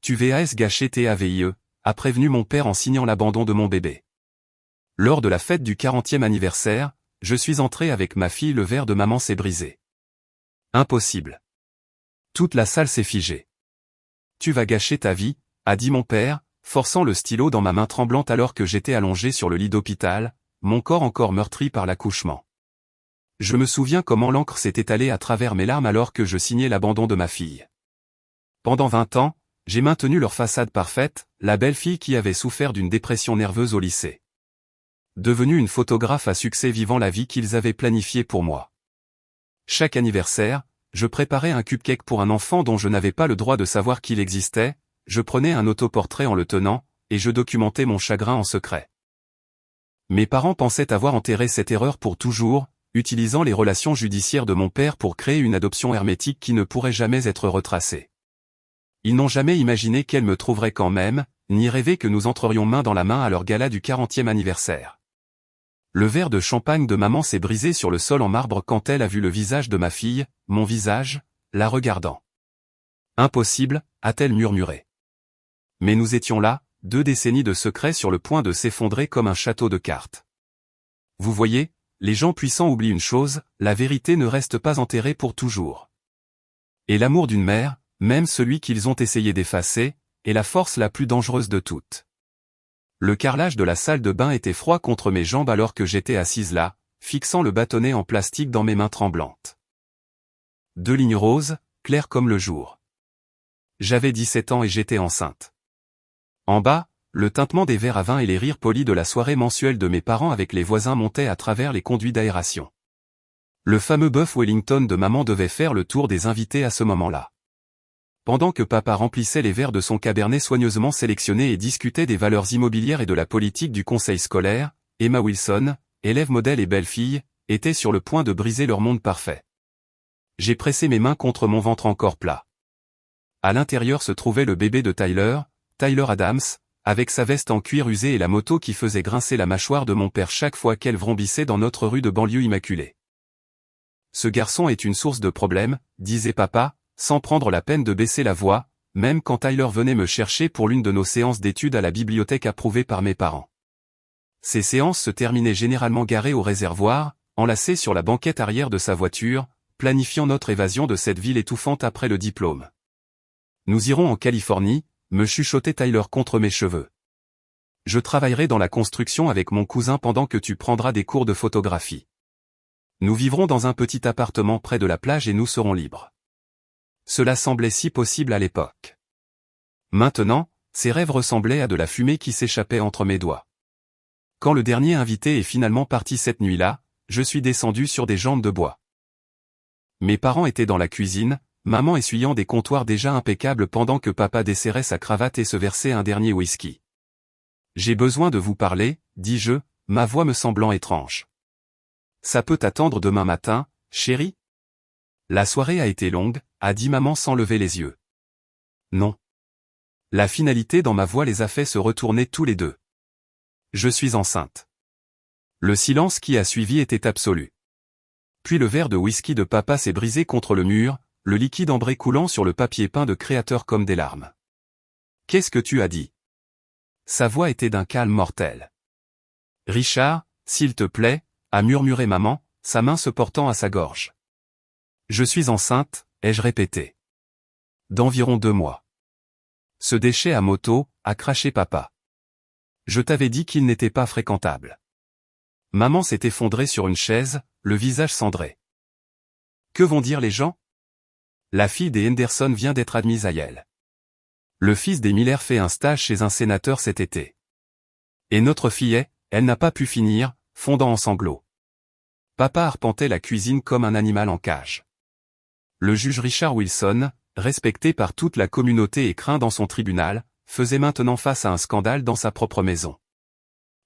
Tu vas gâcher TAVIE, a prévenu mon père en signant l'abandon de mon bébé. Lors de la fête du 40e anniversaire, je suis entré avec ma fille, le verre de maman s'est brisé. Impossible. Toute la salle s'est figée. Tu vas gâcher ta vie, a dit mon père, forçant le stylo dans ma main tremblante alors que j'étais allongé sur le lit d'hôpital, mon corps encore meurtri par l'accouchement. Je me souviens comment l'encre s'est étalée à travers mes larmes alors que je signais l'abandon de ma fille. Pendant 20 ans, j'ai maintenu leur façade parfaite, la belle fille qui avait souffert d'une dépression nerveuse au lycée. Devenue une photographe à succès vivant la vie qu'ils avaient planifiée pour moi. Chaque anniversaire, je préparais un cupcake pour un enfant dont je n'avais pas le droit de savoir qu'il existait, je prenais un autoportrait en le tenant, et je documentais mon chagrin en secret. Mes parents pensaient avoir enterré cette erreur pour toujours, utilisant les relations judiciaires de mon père pour créer une adoption hermétique qui ne pourrait jamais être retracée. Ils n'ont jamais imaginé qu'elle me trouverait quand même, ni rêvé que nous entrerions main dans la main à leur gala du 40e anniversaire. Le verre de champagne de maman s'est brisé sur le sol en marbre quand elle a vu le visage de ma fille, mon visage, la regardant. Impossible, a-t-elle murmuré. Mais nous étions là, 2 décennies de secrets sur le point de s'effondrer comme un château de cartes. Vous voyez, les gens puissants oublient une chose, la vérité ne reste pas enterrée pour toujours. Et l'amour d'une mère, même celui qu'ils ont essayé d'effacer, est la force la plus dangereuse de toutes. Le carrelage de la salle de bain était froid contre mes jambes alors que j'étais assise là, fixant le bâtonnet en plastique dans mes mains tremblantes. 2 lignes roses, claires comme le jour. J'avais 17 ans et j'étais enceinte. En bas, le tintement des verres à vin et les rires polis de la soirée mensuelle de mes parents avec les voisins montaient à travers les conduits d'aération. Le fameux bœuf Wellington de maman devait faire le tour des invités à ce moment-là. Pendant que papa remplissait les verres de son cabernet soigneusement sélectionné et discutait des valeurs immobilières et de la politique du conseil scolaire, Emma Wilson, élève modèle et belle-fille, était sur le point de briser leur monde parfait. J'ai pressé mes mains contre mon ventre encore plat. À l'intérieur se trouvait le bébé de Tyler Adams, avec sa veste en cuir usé et la moto qui faisait grincer la mâchoire de mon père chaque fois qu'elle vrombissait dans notre rue de banlieue immaculée. Ce garçon est une source de problèmes, disait papa, sans prendre la peine de baisser la voix, même quand Tyler venait me chercher pour l'une de nos séances d'études à la bibliothèque approuvée par mes parents. Ces séances se terminaient généralement garées au réservoir, enlacées sur la banquette arrière de sa voiture, planifiant notre évasion de cette ville étouffante après le diplôme. Nous irons en Californie, me chuchotait Tyler contre mes cheveux. Je travaillerai dans la construction avec mon cousin pendant que tu prendras des cours de photographie. Nous vivrons dans un petit appartement près de la plage et nous serons libres. Cela semblait si possible à l'époque. Maintenant, ces rêves ressemblaient à de la fumée qui s'échappait entre mes doigts. Quand le dernier invité est finalement parti cette nuit-là, je suis descendu sur des jambes de bois. Mes parents étaient dans la cuisine, maman essuyant des comptoirs déjà impeccables pendant que papa desserrait sa cravate et se versait un dernier whisky. « J'ai besoin de vous parler, dis-je, ma voix me semblant étrange. Ça peut attendre demain matin, chérie ? La soirée a été longue, a dit maman sans lever les yeux. Non. La finalité dans ma voix les a fait se retourner tous les deux. Je suis enceinte. Le silence qui a suivi était absolu. Puis le verre de whisky de papa s'est brisé contre le mur, le liquide ambré coulant sur le papier peint de créateur comme des larmes. Qu'est-ce que tu as dit ? Sa voix était d'un calme mortel. Richard, s'il te plaît, a murmuré maman, sa main se portant à sa gorge. Je suis enceinte, ai-je répété. D'environ 2 mois. Ce déchet à moto, a craché papa. Je t'avais dit qu'il n'était pas fréquentable. Maman s'est effondrée sur une chaise, le visage cendré. Que vont dire les gens ? La fille des Henderson vient d'être admise à Yale. Le fils des Miller fait un stage chez un sénateur cet été. Et notre fillet, elle n'a pas pu finir, fondant en sanglots. Papa arpentait la cuisine comme un animal en cage. Le juge Richard Wilson, respecté par toute la communauté et craint dans son tribunal, faisait maintenant face à un scandale dans sa propre maison.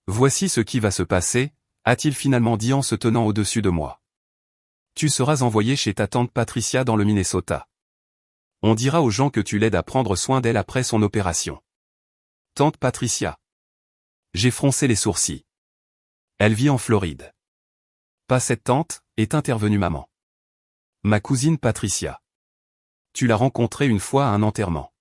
Voici ce qui va se passer, a-t-il finalement dit en se tenant au-dessus de moi. Tu seras envoyé chez ta tante Patricia dans le Minnesota. On dira aux gens que tu l'aides à prendre soin d'elle après son opération. Tante Patricia. J'ai froncé les sourcils. Elle vit en Floride. Pas cette tante, est intervenue maman. Ma cousine Patricia. Tu l'as rencontrée une fois à un enterrement.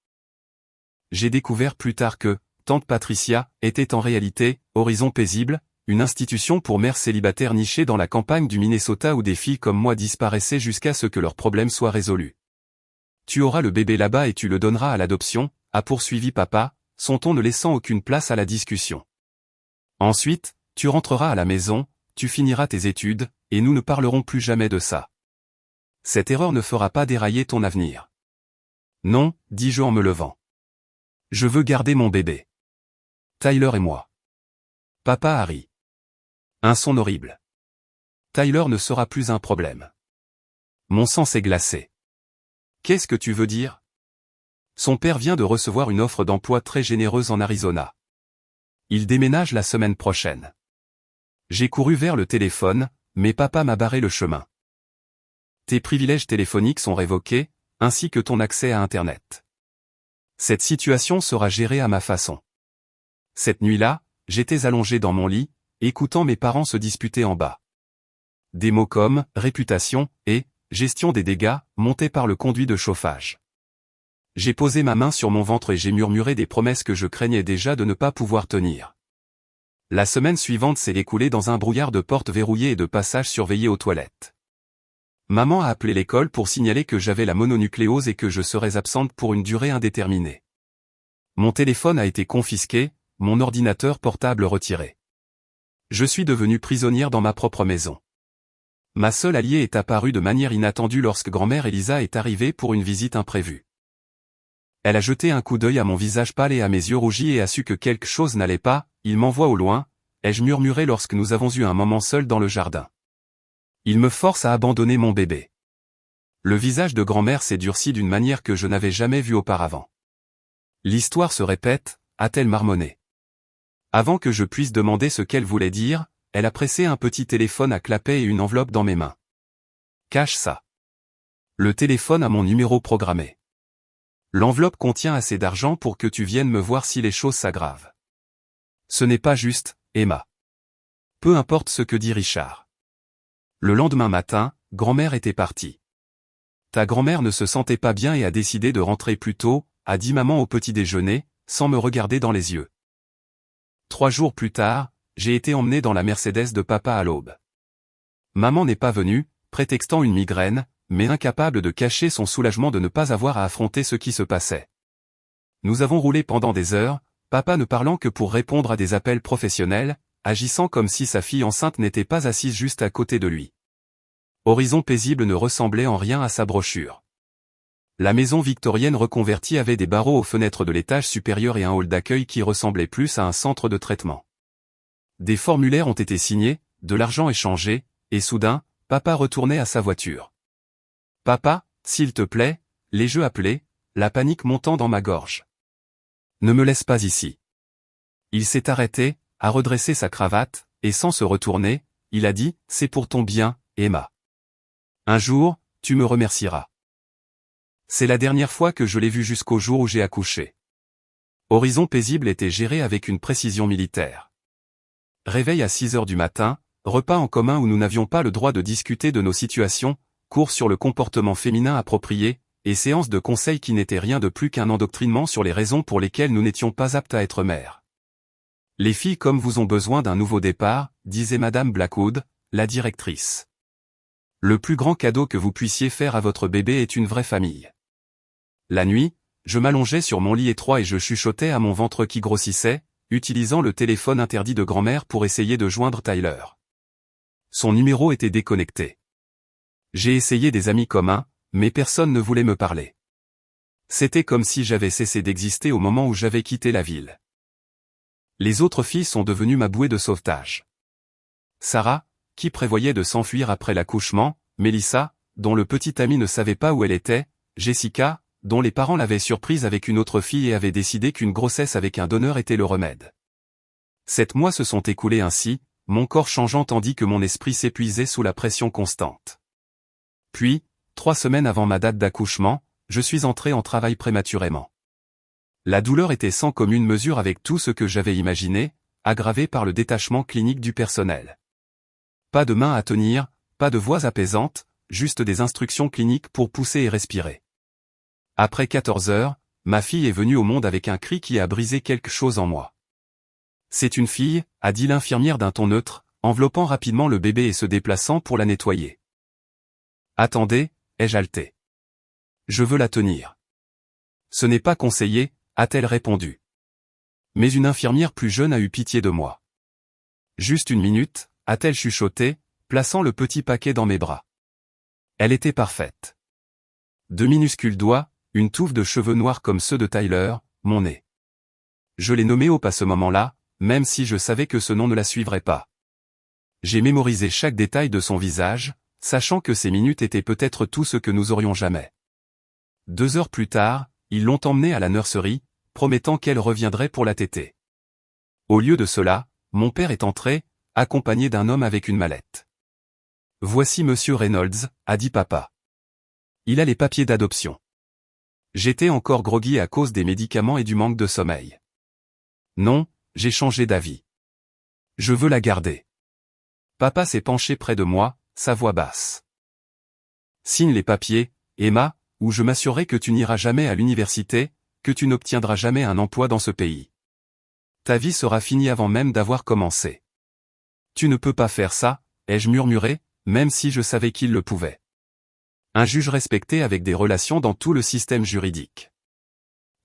j'ai découvert plus tard que tante Patricia était en réalité Horizon Paisible, une institution pour mères célibataires nichée dans la campagne du Minnesota où des filles comme moi disparaissaient jusqu'à ce que leurs problèmes soient résolus. Tu auras le bébé là-bas et tu le donneras à l'adoption, a poursuivi papa, son ton ne laissant aucune place à la discussion. Ensuite, tu rentreras à la maison, tu finiras tes études, et nous ne parlerons plus jamais de ça. Cette erreur ne fera pas dérailler ton avenir. Non, dis-je en me levant. Je veux garder mon bébé. Tyler et moi. Papa a ri. Un son horrible. Tyler ne sera plus un problème. Mon sang s'est glacé. Qu'est-ce que tu veux dire? Son père vient de recevoir une offre d'emploi très généreuse en Arizona. Il déménage la semaine prochaine. J'ai couru vers le téléphone, mais papa m'a barré le chemin. Tes privilèges téléphoniques sont révoqués, ainsi que ton accès à Internet. Cette situation sera gérée à ma façon. Cette nuit-là, j'étais allongé dans mon lit, écoutant mes parents se disputer en bas. Des mots comme « réputation » et « gestion des dégâts » montaient par le conduit de chauffage. J'ai posé ma main sur mon ventre et j'ai murmuré des promesses que je craignais déjà de ne pas pouvoir tenir. La semaine suivante s'est écoulée dans un brouillard de portes verrouillées et de passages surveillés aux toilettes. Maman a appelé l'école pour signaler que j'avais la mononucléose et que je serais absente pour une durée indéterminée. Mon téléphone a été confisqué, mon ordinateur portable retiré. Je suis devenue prisonnière dans ma propre maison. Ma seule alliée est apparue de manière inattendue lorsque grand-mère Elisa est arrivée pour une visite imprévue. Elle a jeté un coup d'œil à mon visage pâle et à mes yeux rougis et a su que quelque chose n'allait pas. Il m'envoie au loin, ai-je murmuré lorsque nous avons eu un moment seul dans le jardin. Il me force à abandonner mon bébé. Le visage de grand-mère s'est durci d'une manière que je n'avais jamais vue auparavant. L'histoire se répète, a-t-elle marmonné. Avant que je puisse demander ce qu'elle voulait dire, elle a pressé un petit téléphone à clapet et une enveloppe dans mes mains. Cache ça. Le téléphone a mon numéro programmé. L'enveloppe contient assez d'argent pour que tu viennes me voir si les choses s'aggravent. Ce n'est pas juste, Emma. Peu importe ce que dit Richard. Le lendemain matin, grand-mère était partie. Ta grand-mère ne se sentait pas bien et a décidé de rentrer plus tôt, a dit maman au petit déjeuner, sans me regarder dans les yeux. 3 jours plus tard, j'ai été emmené dans la Mercedes de papa à l'aube. Maman n'est pas venue, prétextant une migraine, mais incapable de cacher son soulagement de ne pas avoir à affronter ce qui se passait. Nous avons roulé pendant des heures, papa ne parlant que pour répondre à des appels professionnels, agissant comme si sa fille enceinte n'était pas assise juste à côté de lui. Horizon Paisible ne ressemblait en rien à sa brochure. La maison victorienne reconvertie avait des barreaux aux fenêtres de l'étage supérieur et un hall d'accueil qui ressemblait plus à un centre de traitement. Des formulaires ont été signés, de l'argent échangé, et soudain, papa retournait à sa voiture. Papa, s'il te plaît, les jeux appelés, la panique montant dans ma gorge. Ne me laisse pas ici. Il s'est arrêté, a redressé sa cravate, et sans se retourner, il a dit, c'est pour ton bien, Emma. Un jour, tu me remercieras. C'est la dernière fois que je l'ai vu jusqu'au jour où j'ai accouché. Horizon Paisible était géré avec une précision militaire. Réveil à 6 heures du matin, repas en commun où nous n'avions pas le droit de discuter de nos situations, cours sur le comportement féminin approprié, et séances de conseil qui n'étaient rien de plus qu'un endoctrinement sur les raisons pour lesquelles nous n'étions pas aptes à être mères. Les filles comme vous ont besoin d'un nouveau départ, disait Madame Blackwood, la directrice. Le plus grand cadeau que vous puissiez faire à votre bébé est une vraie famille. La nuit, je m'allongeais sur mon lit étroit et je chuchotais à mon ventre qui grossissait, utilisant le téléphone interdit de grand-mère pour essayer de joindre Tyler. Son numéro était déconnecté. J'ai essayé des amis communs, mais personne ne voulait me parler. C'était comme si j'avais cessé d'exister au moment où j'avais quitté la ville. Les autres filles sont devenues ma bouée de sauvetage. Sarah, qui prévoyait de s'enfuir après l'accouchement, Melissa, dont le petit ami ne savait pas où elle était, Jessica, dont les parents l'avaient surprise avec une autre fille et avaient décidé qu'une grossesse avec un donneur était le remède. 7 mois se sont écoulés ainsi, mon corps changeant tandis que mon esprit s'épuisait sous la pression constante. Puis, 3 semaines avant ma date d'accouchement, je suis entré en travail prématurément. La douleur était sans commune mesure avec tout ce que j'avais imaginé, aggravée par le détachement clinique du personnel. Pas de main à tenir, pas de voix apaisantes, juste des instructions cliniques pour pousser et respirer. Après 14 heures, ma fille est venue au monde avec un cri qui a brisé quelque chose en moi. C'est une fille, a dit l'infirmière d'un ton neutre, enveloppant rapidement le bébé et se déplaçant pour la nettoyer. Attendez, ai-je haleté. Je veux la tenir. Ce n'est pas conseillé, a-t-elle répondu. Mais une infirmière plus jeune a eu pitié de moi. Juste une minute, a-t-elle chuchoté, plaçant le petit paquet dans mes bras. Elle était parfaite. De minuscules doigts, une touffe de cheveux noirs comme ceux de Tyler, mon nez. Je l'ai nommée Hope à ce moment-là, même si je savais que ce nom ne la suivrait pas. J'ai mémorisé chaque détail de son visage, sachant que ces minutes étaient peut-être tout ce que nous aurions jamais. 2 heures plus tard, ils l'ont emmenée à la nurserie, promettant qu'elle reviendrait pour la téter. Au lieu de cela, mon père est entré, accompagné d'un homme avec une mallette. « Voici Monsieur Reynolds », a dit papa. Il a les papiers d'adoption. J'étais encore groggy à cause des médicaments et du manque de sommeil. Non, j'ai changé d'avis. Je veux la garder. Papa s'est penché près de moi, sa voix basse. Signe les papiers, Emma, ou je m'assurerai que tu n'iras jamais à l'université, que tu n'obtiendras jamais un emploi dans ce pays. Ta vie sera finie avant même d'avoir commencé. Tu ne peux pas faire ça, ai-je murmuré, même si je savais qu'il le pouvait. Un juge respecté avec des relations dans tout le système juridique.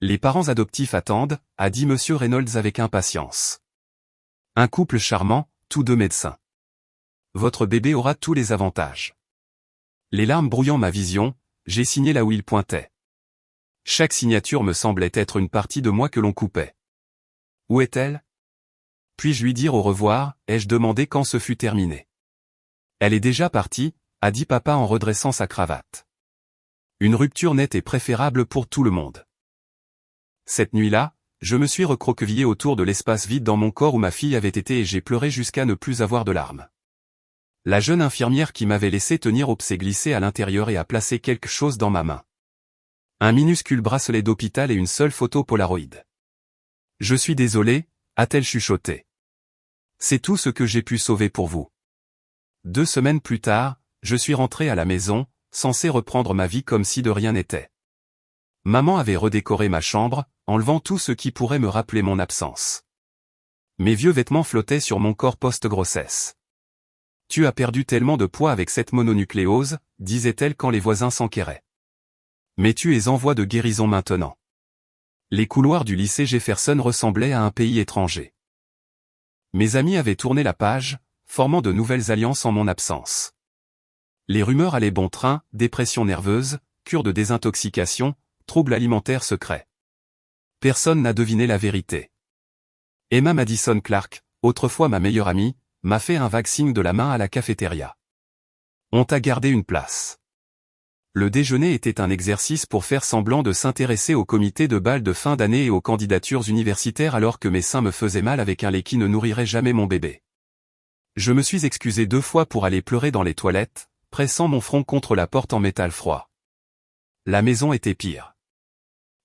Les parents adoptifs attendent, a dit Monsieur Reynolds avec impatience. Un couple charmant, tous 2 médecins. Votre bébé aura tous les avantages. Les larmes brouillant ma vision, j'ai signé là où il pointait. Chaque signature me semblait être une partie de moi que l'on coupait. Où est-elle? Puis-je lui dire au revoir, ai-je demandé quand ce fut terminé. Elle est déjà partie, a dit papa en redressant sa cravate. Une rupture nette est préférable pour tout le monde. Cette nuit-là, je me suis recroquevillé autour de l'espace vide dans mon corps où ma fille avait été et j'ai pleuré jusqu'à ne plus avoir de larmes. La jeune infirmière qui m'avait laissé tenir Hope s'est glissée à l'intérieur et a placé quelque chose dans ma main. Un minuscule bracelet d'hôpital et une seule photo Polaroid. Je suis désolé, a-t-elle chuchoté. C'est tout ce que j'ai pu sauver pour vous. 2 semaines plus tard, je suis rentré à la maison, censé reprendre ma vie comme si de rien n'était. Maman avait redécoré ma chambre, enlevant tout ce qui pourrait me rappeler mon absence. Mes vieux vêtements flottaient sur mon corps post-grossesse. Tu as perdu tellement de poids avec cette mononucléose, disait-elle quand les voisins s'enquéraient. Mais tu es en voie de guérison maintenant. Les couloirs du lycée Jefferson ressemblaient à un pays étranger. Mes amis avaient tourné la page, formant de nouvelles alliances en mon absence. Les rumeurs allaient bon train, dépression nerveuse, cure de désintoxication, troubles alimentaires secrets. Personne n'a deviné la vérité. Emma Madison Clark, autrefois ma meilleure amie, m'a fait un vague signe de la main à la cafétéria. On t'a gardé une place. Le déjeuner était un exercice pour faire semblant de s'intéresser au comité de bal de fin d'année et aux candidatures universitaires alors que mes seins me faisaient mal avec un lait qui ne nourrirait jamais mon bébé. Je me suis excusé 2 fois pour aller pleurer dans les toilettes, pressant mon front contre la porte en métal froid. La maison était pire.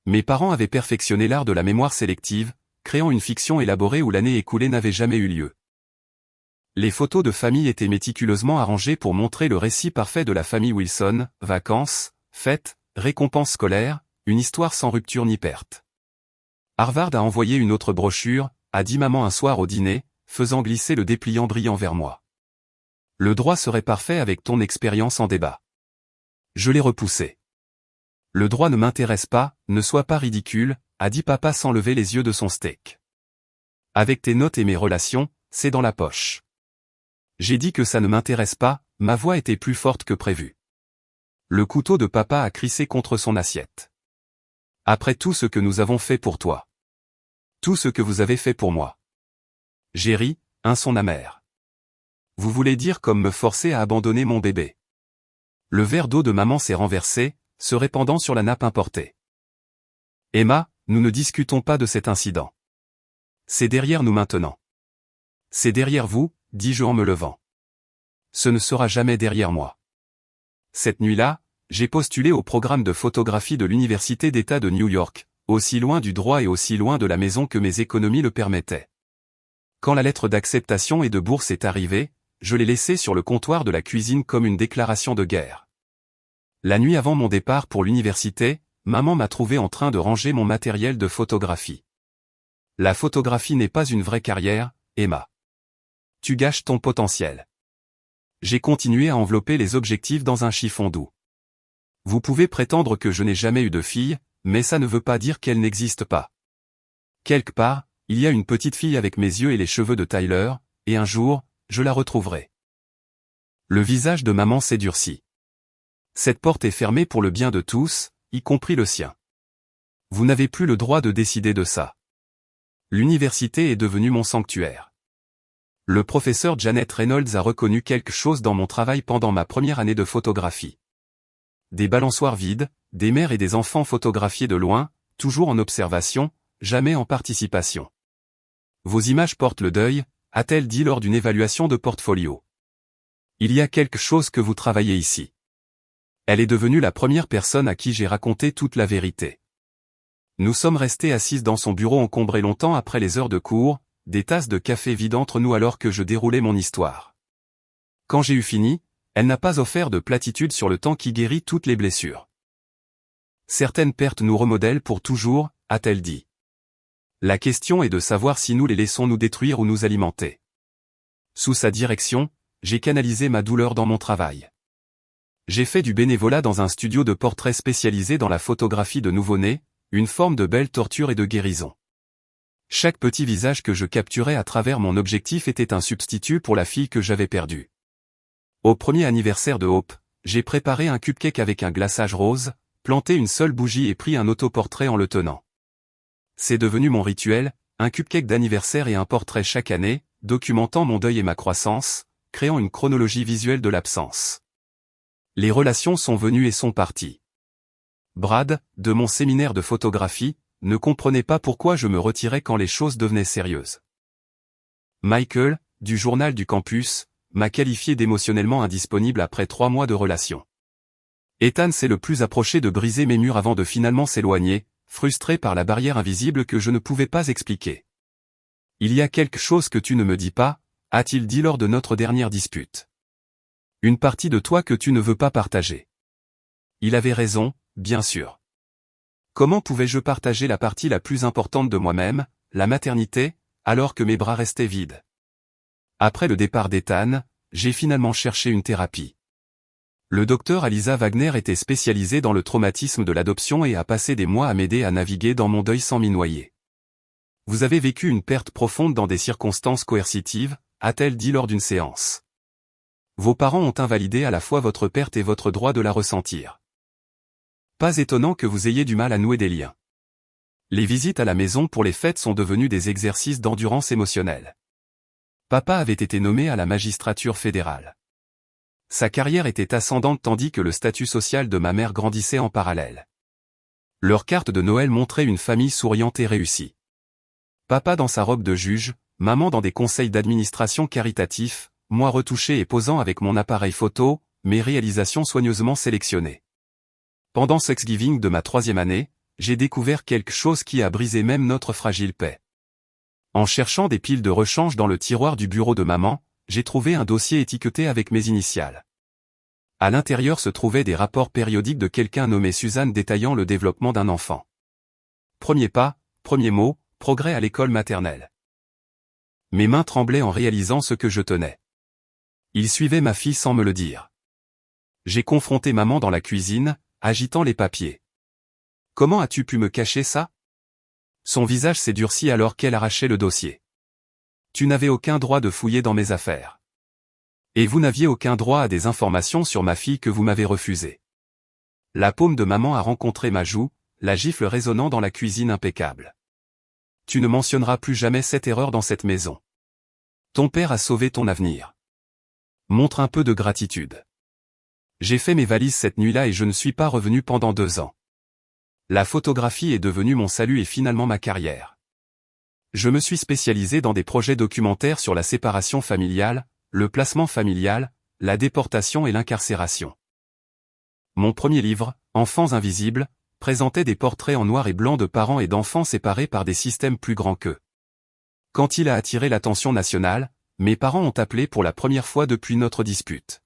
Mes parents avaient perfectionné l'art de la mémoire sélective, créant une fiction élaborée où l'année écoulée n'avait jamais eu lieu. Les photos de famille étaient méticuleusement arrangées pour montrer le récit parfait de la famille Wilson, vacances, fêtes, récompenses scolaires, une histoire sans rupture ni perte. Harvard a envoyé une autre brochure, a dit maman un soir au dîner, faisant glisser le dépliant brillant vers moi. Le droit serait parfait avec ton expérience en débat. Je l'ai repoussé. Le droit ne m'intéresse pas, ne sois pas ridicule, a dit papa sans lever les yeux de son steak. Avec tes notes et mes relations, c'est dans la poche. J'ai dit que ça ne m'intéresse pas, ma voix était plus forte que prévu. Le couteau de papa a crissé contre son assiette. Après tout ce que nous avons fait pour toi. Tout ce que vous avez fait pour moi. J'ai ri, un son amer. Vous voulez dire comme me forcer à abandonner mon bébé. Le verre d'eau de maman s'est renversé, se répandant sur la nappe importée. Emma, nous ne discutons pas de cet incident. C'est derrière nous maintenant. C'est derrière vous, dis-je en me levant. Ce ne sera jamais derrière moi. Cette nuit-là, j'ai postulé au programme de photographie de l'Université d'État de New York, aussi loin du droit et aussi loin de la maison que mes économies le permettaient. Quand la lettre d'acceptation et de bourse est arrivée, je l'ai laissée sur le comptoir de la cuisine comme une déclaration de guerre. La nuit avant mon départ pour l'université, maman m'a trouvé en train de ranger mon matériel de photographie. La photographie n'est pas une vraie carrière, Emma. Tu gâches ton potentiel. J'ai continué à envelopper les objectifs dans un chiffon doux. Vous pouvez prétendre que je n'ai jamais eu de fille, mais ça ne veut pas dire qu'elle n'existe pas. Quelque part, il y a une petite fille avec mes yeux et les cheveux de Tyler, et un jour, je la retrouverai. Le visage de maman s'est durci. Cette porte est fermée pour le bien de tous, y compris le sien. Vous n'avez plus le droit de décider de ça. L'université est devenue mon sanctuaire. Le professeur Janet Reynolds a reconnu quelque chose dans mon travail pendant ma première année de photographie. Des balançoires vides, des mères et des enfants photographiés de loin, toujours en observation, jamais en participation. Vos images portent le deuil, a-t-elle dit lors d'une évaluation de portfolio. Il y a quelque chose que vous travaillez ici. Elle est devenue la première personne à qui j'ai raconté toute la vérité. Nous sommes restés assises dans son bureau encombré longtemps après les heures de cours, des tasses de café vides entre nous alors que je déroulais mon histoire. Quand j'ai eu fini, elle n'a pas offert de platitude sur le temps qui guérit toutes les blessures. Certaines pertes nous remodèlent pour toujours, a-t-elle dit. La question est de savoir si nous les laissons nous détruire ou nous alimenter. Sous sa direction, j'ai canalisé ma douleur dans mon travail. J'ai fait du bénévolat dans un studio de portraits spécialisé dans la photographie de nouveau-nés, une forme de belle torture et de guérison. Chaque petit visage que je capturais à travers mon objectif était un substitut pour la fille que j'avais perdue. Au premier anniversaire de Hope, j'ai préparé un cupcake avec un glaçage rose, planté une seule bougie et pris un autoportrait en le tenant. C'est devenu mon rituel, un cupcake d'anniversaire et un portrait chaque année, documentant mon deuil et ma croissance, créant une chronologie visuelle de l'absence. Les relations sont venues et sont parties. Brad, de mon séminaire de photographie, ne comprenait pas pourquoi je me retirais quand les choses devenaient sérieuses. Michael, du journal du campus, m'a qualifié d'émotionnellement indisponible après 3 mois de relation. Ethan s'est le plus approché de briser mes murs avant de finalement s'éloigner, frustré par la barrière invisible que je ne pouvais pas expliquer. Il y a quelque chose que tu ne me dis pas, a-t-il dit lors de notre dernière dispute. Une partie de toi que tu ne veux pas partager. Il avait raison, bien sûr. Comment pouvais-je partager la partie la plus importante de moi-même, la maternité, alors que mes bras restaient vides? Après le départ d'Ethan, j'ai finalement cherché une thérapie. Le docteur Alisa Wagner était spécialisée dans le traumatisme de l'adoption et a passé des mois à m'aider à naviguer dans mon deuil sans m'y noyer. Vous avez vécu une perte profonde dans des circonstances coercitives, a-t-elle dit lors d'une séance. Vos parents ont invalidé à la fois votre perte et votre droit de la ressentir. Pas étonnant que vous ayez du mal à nouer des liens. Les visites à la maison pour les fêtes sont devenues des exercices d'endurance émotionnelle. Papa avait été nommé à la magistrature fédérale. Sa carrière était ascendante tandis que le statut social de ma mère grandissait en parallèle. Leur carte de Noël montrait une famille souriante et réussie. Papa dans sa robe de juge, maman dans des conseils d'administration caritatifs, moi retouché et posant avec mon appareil photo, mes réalisations soigneusement sélectionnées. Pendant Thanksgiving de ma 3e année, j'ai découvert quelque chose qui a brisé même notre fragile paix. En cherchant des piles de rechange dans le tiroir du bureau de maman, j'ai trouvé un dossier étiqueté avec mes initiales. À l'intérieur se trouvaient des rapports périodiques de quelqu'un nommé Suzanne détaillant le développement d'un enfant. Premier pas, premier mot, progrès à l'école maternelle. Mes mains tremblaient en réalisant ce que je tenais. Il suivait ma fille sans me le dire. J'ai confronté maman dans la cuisine, agitant les papiers. Comment as-tu pu me cacher ça? Son visage s'est durci alors qu'elle arrachait le dossier. Tu n'avais aucun droit de fouiller dans mes affaires. Et vous n'aviez aucun droit à des informations sur ma fille que vous m'avez refusées. La paume de maman a rencontré ma joue, la gifle résonnant dans la cuisine impeccable. Tu ne mentionneras plus jamais cette erreur dans cette maison. Ton père a sauvé ton avenir. Montre un peu de gratitude. J'ai fait mes valises cette nuit-là et je ne suis pas revenu pendant 2 ans. La photographie est devenue mon salut et finalement ma carrière. Je me suis spécialisé dans des projets documentaires sur la séparation familiale, le placement familial, la déportation et l'incarcération. Mon premier livre, Enfants invisibles, présentait des portraits en noir et blanc de parents et d'enfants séparés par des systèmes plus grands qu'eux. Quand il a attiré l'attention nationale, mes parents ont appelé pour la première fois depuis notre dispute.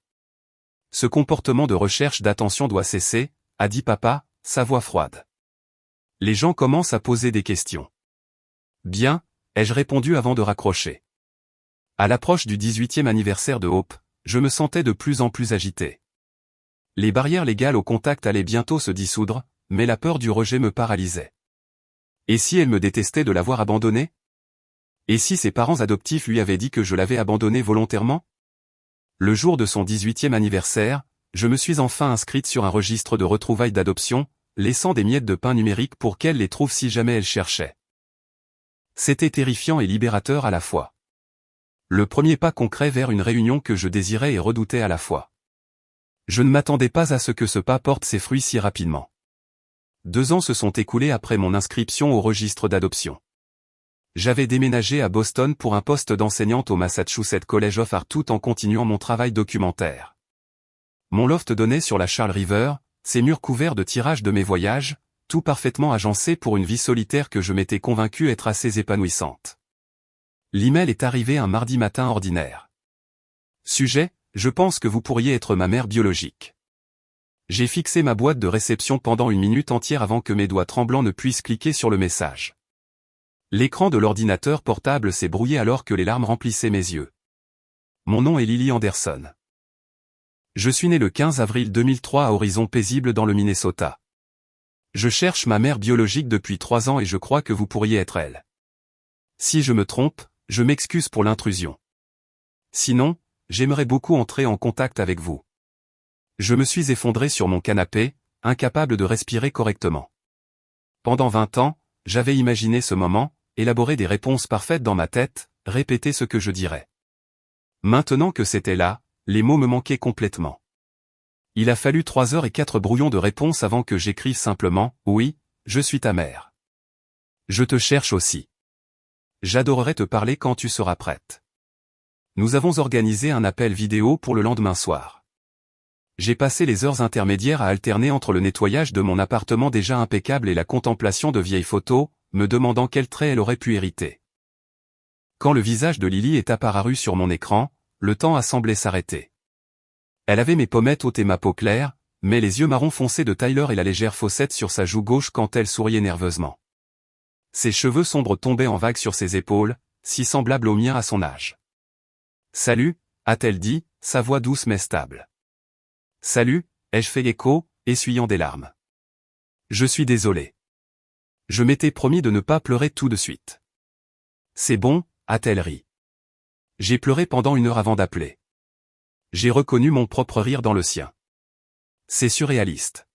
Ce comportement de recherche d'attention doit cesser, a dit papa, sa voix froide. Les gens commencent à poser des questions. Bien, ai-je répondu avant de raccrocher. À l'approche du 18e anniversaire de Hope, je me sentais de plus en plus agité. Les barrières légales au contact allaient bientôt se dissoudre, mais la peur du rejet me paralysait. Et si elle me détestait de l'avoir abandonnée? Et si ses parents adoptifs lui avaient dit que je l'avais abandonnée volontairement? Le jour de son 18e anniversaire, je me suis enfin inscrite sur un registre de retrouvailles d'adoption, laissant des miettes de pain numérique pour qu'elle les trouve si jamais elle cherchait. C'était terrifiant et libérateur à la fois. Le premier pas concret vers une réunion que je désirais et redoutais à la fois. Je ne m'attendais pas à ce que ce pas porte ses fruits si rapidement. 2 ans se sont écoulés après mon inscription au registre d'adoption. J'avais déménagé à Boston pour un poste d'enseignante au Massachusetts College of Art tout en continuant mon travail documentaire. Mon loft donnait sur la Charles River, ses murs couverts de tirages de mes voyages, tout parfaitement agencé pour une vie solitaire que je m'étais convaincu être assez épanouissante. L'email est arrivé un mardi matin ordinaire. Sujet, je pense que vous pourriez être ma mère biologique. J'ai fixé ma boîte de réception pendant une minute entière avant que mes doigts tremblants ne puissent cliquer sur le message. L'écran de l'ordinateur portable s'est brouillé alors que les larmes remplissaient mes yeux. Mon nom est Lily Anderson. Je suis né le 15 avril 2003 à Horizon Paisible dans le Minnesota. Je cherche ma mère biologique depuis 3 ans et je crois que vous pourriez être elle. Si je me trompe, je m'excuse pour l'intrusion. Sinon, j'aimerais beaucoup entrer en contact avec vous. Je me suis effondré sur mon canapé, incapable de respirer correctement. Pendant 20 ans, j'avais imaginé ce moment, élaboré des réponses parfaites dans ma tête, répéter ce que je dirais. Maintenant que c'était là, les mots me manquaient complètement. Il a fallu 3 heures et 4 brouillons de réponses avant que j'écrive simplement « Oui, je suis ta mère. Je te cherche aussi. J'adorerais te parler quand tu seras prête. » Nous avons organisé un appel vidéo pour le lendemain soir. J'ai passé les heures intermédiaires à alterner entre le nettoyage de mon appartement déjà impeccable et la contemplation de vieilles photos, me demandant quels traits elle aurait pu hériter. Quand le visage de Lily est apparu sur mon écran, le temps a semblé s'arrêter. Elle avait mes pommettes hautes et ma peau claire, mais les yeux marron foncé de Tyler et la légère fossette sur sa joue gauche quand elle souriait nerveusement. Ses cheveux sombres tombaient en vagues sur ses épaules, si semblables aux miens à son âge. « Salut », a-t-elle dit, sa voix douce mais stable. « Salut », ai-je fait écho, essuyant des larmes. « Je suis désolé. Je m'étais promis de ne pas pleurer tout de suite. »« C'est bon », a-t-elle ri. J'ai pleuré pendant 1 heure avant d'appeler. J'ai reconnu mon propre rire dans le sien. C'est surréaliste.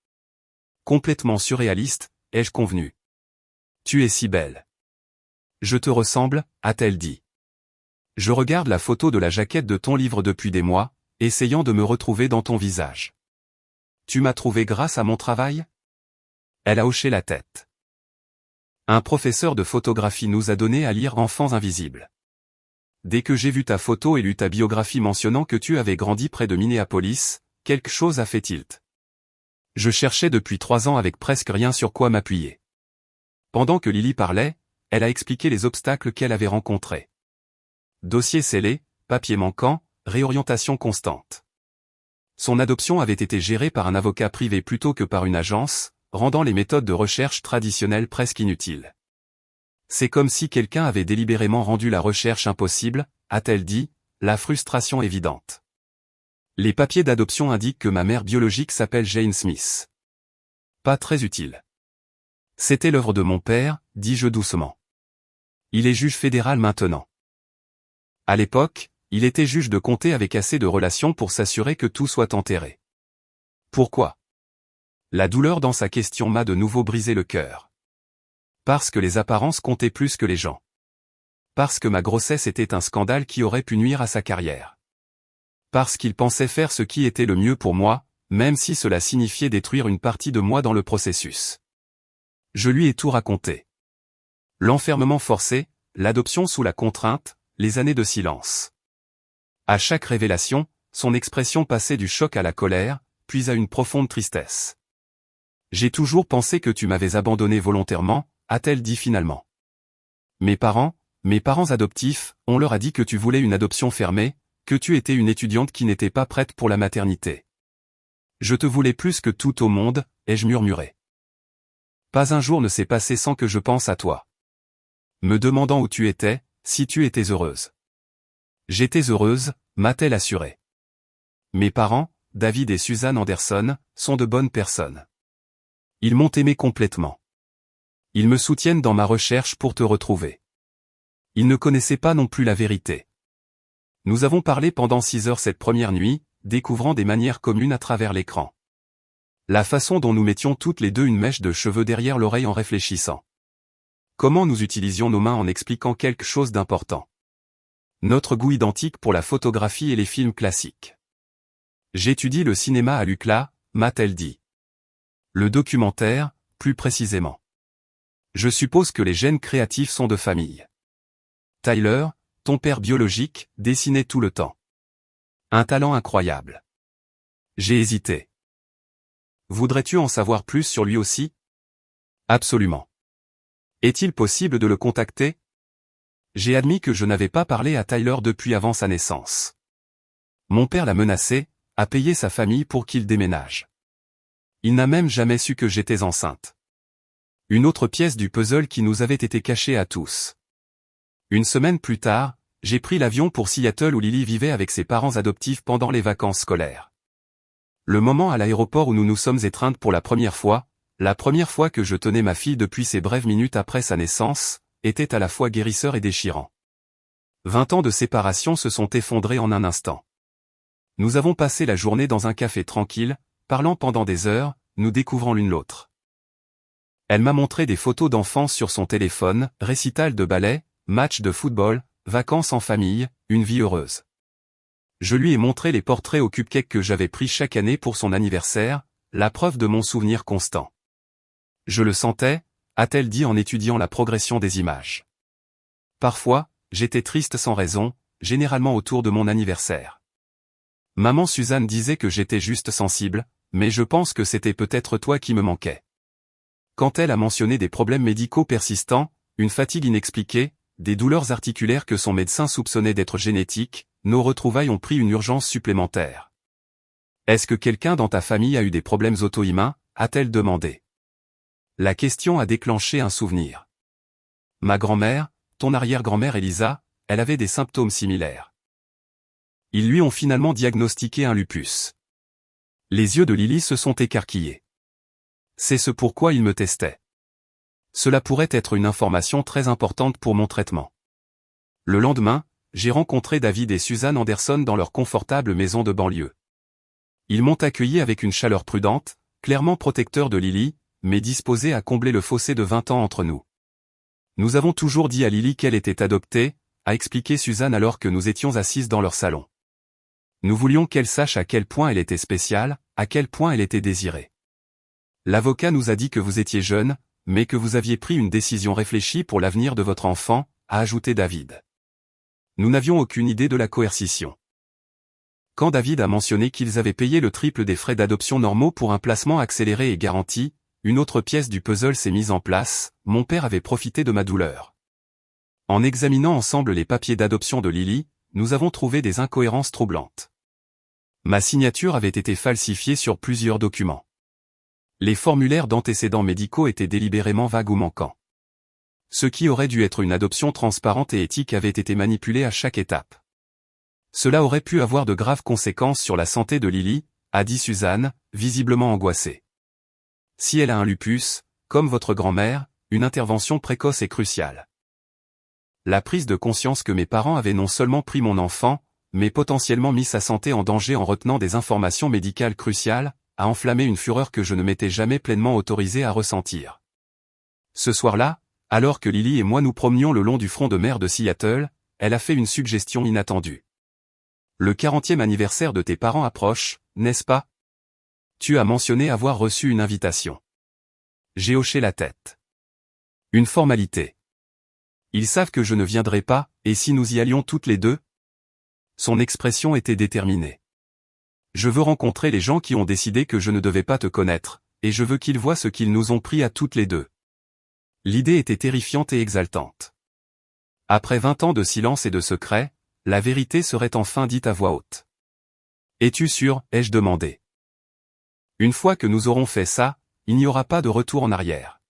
Complètement surréaliste, ai-je convenu. Tu es si belle. Je te ressemble, a-t-elle dit. Je regarde la photo de la jaquette de ton livre depuis des mois, essayant de me retrouver dans ton visage. Tu m'as trouvé grâce à mon travail? Elle a hoché la tête. Un professeur de photographie nous a donné à lire Enfants invisibles. Dès que j'ai vu ta photo et lu ta biographie mentionnant que tu avais grandi près de Minneapolis, quelque chose a fait tilt. Je cherchais depuis 3 ans avec presque rien sur quoi m'appuyer. Pendant que Lily parlait, elle a expliqué les obstacles qu'elle avait rencontrés. Dossier scellé, papier manquant, réorientation constante. Son adoption avait été gérée par un avocat privé plutôt que par une agence, rendant les méthodes de recherche traditionnelles presque inutiles. C'est comme si quelqu'un avait délibérément rendu la recherche impossible, a-t-elle dit, la frustration évidente. Les papiers d'adoption indiquent que ma mère biologique s'appelle Jane Smith. Pas très utile. C'était l'œuvre de mon père, dis-je doucement. Il est juge fédéral maintenant. À l'époque, il était juge de comté avec assez de relations pour s'assurer que tout soit enterré. Pourquoi? La douleur dans sa question m'a de nouveau brisé le cœur. Parce que les apparences comptaient plus que les gens. Parce que ma grossesse était un scandale qui aurait pu nuire à sa carrière. Parce qu'il pensait faire ce qui était le mieux pour moi, même si cela signifiait détruire une partie de moi dans le processus. Je lui ai tout raconté. L'enfermement forcé, l'adoption sous la contrainte, les années de silence. À chaque révélation, son expression passait du choc à la colère, puis à une profonde tristesse. J'ai toujours pensé que tu m'avais abandonné volontairement, a-t-elle dit finalement. Mes parents adoptifs, on leur a dit que tu voulais une adoption fermée, que tu étais une étudiante qui n'était pas prête pour la maternité. Je te voulais plus que tout au monde, ai-je murmuré. Pas un jour ne s'est passé sans que je pense à toi. Me demandant où tu étais, si tu étais heureuse. J'étais heureuse, m'a-t-elle assuré. Mes parents, David et Suzanne Anderson, sont de bonnes personnes. Ils m'ont aimé complètement. Ils me soutiennent dans ma recherche pour te retrouver. Ils ne connaissaient pas non plus la vérité. Nous avons parlé pendant 6 heures cette première nuit, découvrant des manières communes à travers l'écran. La façon dont nous mettions toutes les deux une mèche de cheveux derrière l'oreille en réfléchissant. Comment nous utilisions nos mains en expliquant quelque chose d'important. Notre goût identique pour la photographie et les films classiques. J'étudie le cinéma à l'UCLA, m'a-t-elle dit. Le documentaire, plus précisément. Je suppose que les gènes créatifs sont de famille. Tyler, ton père biologique, dessinait tout le temps. Un talent incroyable. J'ai hésité. Voudrais-tu en savoir plus sur lui aussi? Absolument. Est-il possible de le contacter? J'ai admis que je n'avais pas parlé à Tyler depuis avant sa naissance. Mon père l'a menacé, a payé sa famille pour qu'il déménage. Il n'a même jamais su que j'étais enceinte. Une autre pièce du puzzle qui nous avait été cachée à tous. Une semaine plus tard, j'ai pris l'avion pour Seattle où Lily vivait avec ses parents adoptifs pendant les vacances scolaires. Le moment à l'aéroport où nous nous sommes étreintes pour la première fois que je tenais ma fille depuis ces brèves minutes après sa naissance, était à la fois guérisseur et déchirant. 20 ans de séparation se sont effondrés en un instant. Nous avons passé la journée dans un café tranquille, parlant pendant des heures, nous découvrant l'une l'autre. Elle m'a montré des photos d'enfance sur son téléphone, récital de ballet, match de football, vacances en famille, une vie heureuse. Je lui ai montré les portraits au cupcake que j'avais pris chaque année pour son anniversaire, la preuve de mon souvenir constant. Je le sentais, a-t-elle dit en étudiant la progression des images. Parfois, j'étais triste sans raison, généralement autour de mon anniversaire. Maman Suzanne disait que j'étais juste sensible, mais je pense que c'était peut-être toi qui me manquais. Quand elle a mentionné des problèmes médicaux persistants, une fatigue inexpliquée, des douleurs articulaires que son médecin soupçonnait d'être génétiques, nos retrouvailles ont pris une urgence supplémentaire. Est-ce que quelqu'un dans ta famille a eu des problèmes auto-immuns, a-t-elle demandé. La question a déclenché un souvenir. Ma grand-mère, ton arrière-grand-mère Elisa, elle avait des symptômes similaires. Ils lui ont finalement diagnostiqué un lupus. Les yeux de Lily se sont écarquillés. C'est ce pourquoi il me testait. Cela pourrait être une information très importante pour mon traitement. Le lendemain, j'ai rencontré David et Suzanne Anderson dans leur confortable maison de banlieue. Ils m'ont accueilli avec une chaleur prudente, clairement protecteur de Lily, mais disposé à combler le fossé de 20 ans entre nous. Nous avons toujours dit à Lily qu'elle était adoptée, a expliqué Suzanne alors que nous étions assises dans leur salon. Nous voulions qu'elle sache à quel point elle était spéciale, à quel point elle était désirée. L'avocat nous a dit que vous étiez jeune, mais que vous aviez pris une décision réfléchie pour l'avenir de votre enfant, a ajouté David. Nous n'avions aucune idée de la coercition. Quand David a mentionné qu'ils avaient payé le triple des frais d'adoption normaux pour un placement accéléré et garanti, une autre pièce du puzzle s'est mise en place, mon père avait profité de ma douleur. En examinant ensemble les papiers d'adoption de Lily, nous avons trouvé des incohérences troublantes. Ma signature avait été falsifiée sur plusieurs documents. Les formulaires d'antécédents médicaux étaient délibérément vagues ou manquants. Ce qui aurait dû être une adoption transparente et éthique avait été manipulé à chaque étape. Cela aurait pu avoir de graves conséquences sur la santé de Lily, a dit Suzanne, visiblement angoissée. Si elle a un lupus, comme votre grand-mère, une intervention précoce est cruciale. La prise de conscience que mes parents avaient non seulement pris mon enfant, mais potentiellement mis sa santé en danger en retenant des informations médicales cruciales, a enflammé une fureur que je ne m'étais jamais pleinement autorisé à ressentir. Ce soir-là, alors que Lily et moi nous promenions le long du front de mer de Seattle, elle a fait une suggestion inattendue. Le 40e anniversaire de tes parents approche, n'est-ce pas? Tu as mentionné avoir reçu une invitation. J'ai hoché la tête. Une formalité. Ils savent que je ne viendrai pas, et si nous y allions toutes les deux? Son expression était déterminée. Je veux rencontrer les gens qui ont décidé que je ne devais pas te connaître, et je veux qu'ils voient ce qu'ils nous ont pris à toutes les deux. L'idée était terrifiante et exaltante. Après 20 ans de silence et de secret, la vérité serait enfin dite à voix haute. Es-tu sûr, ai-je demandé. Une fois que nous aurons fait ça, il n'y aura pas de retour en arrière.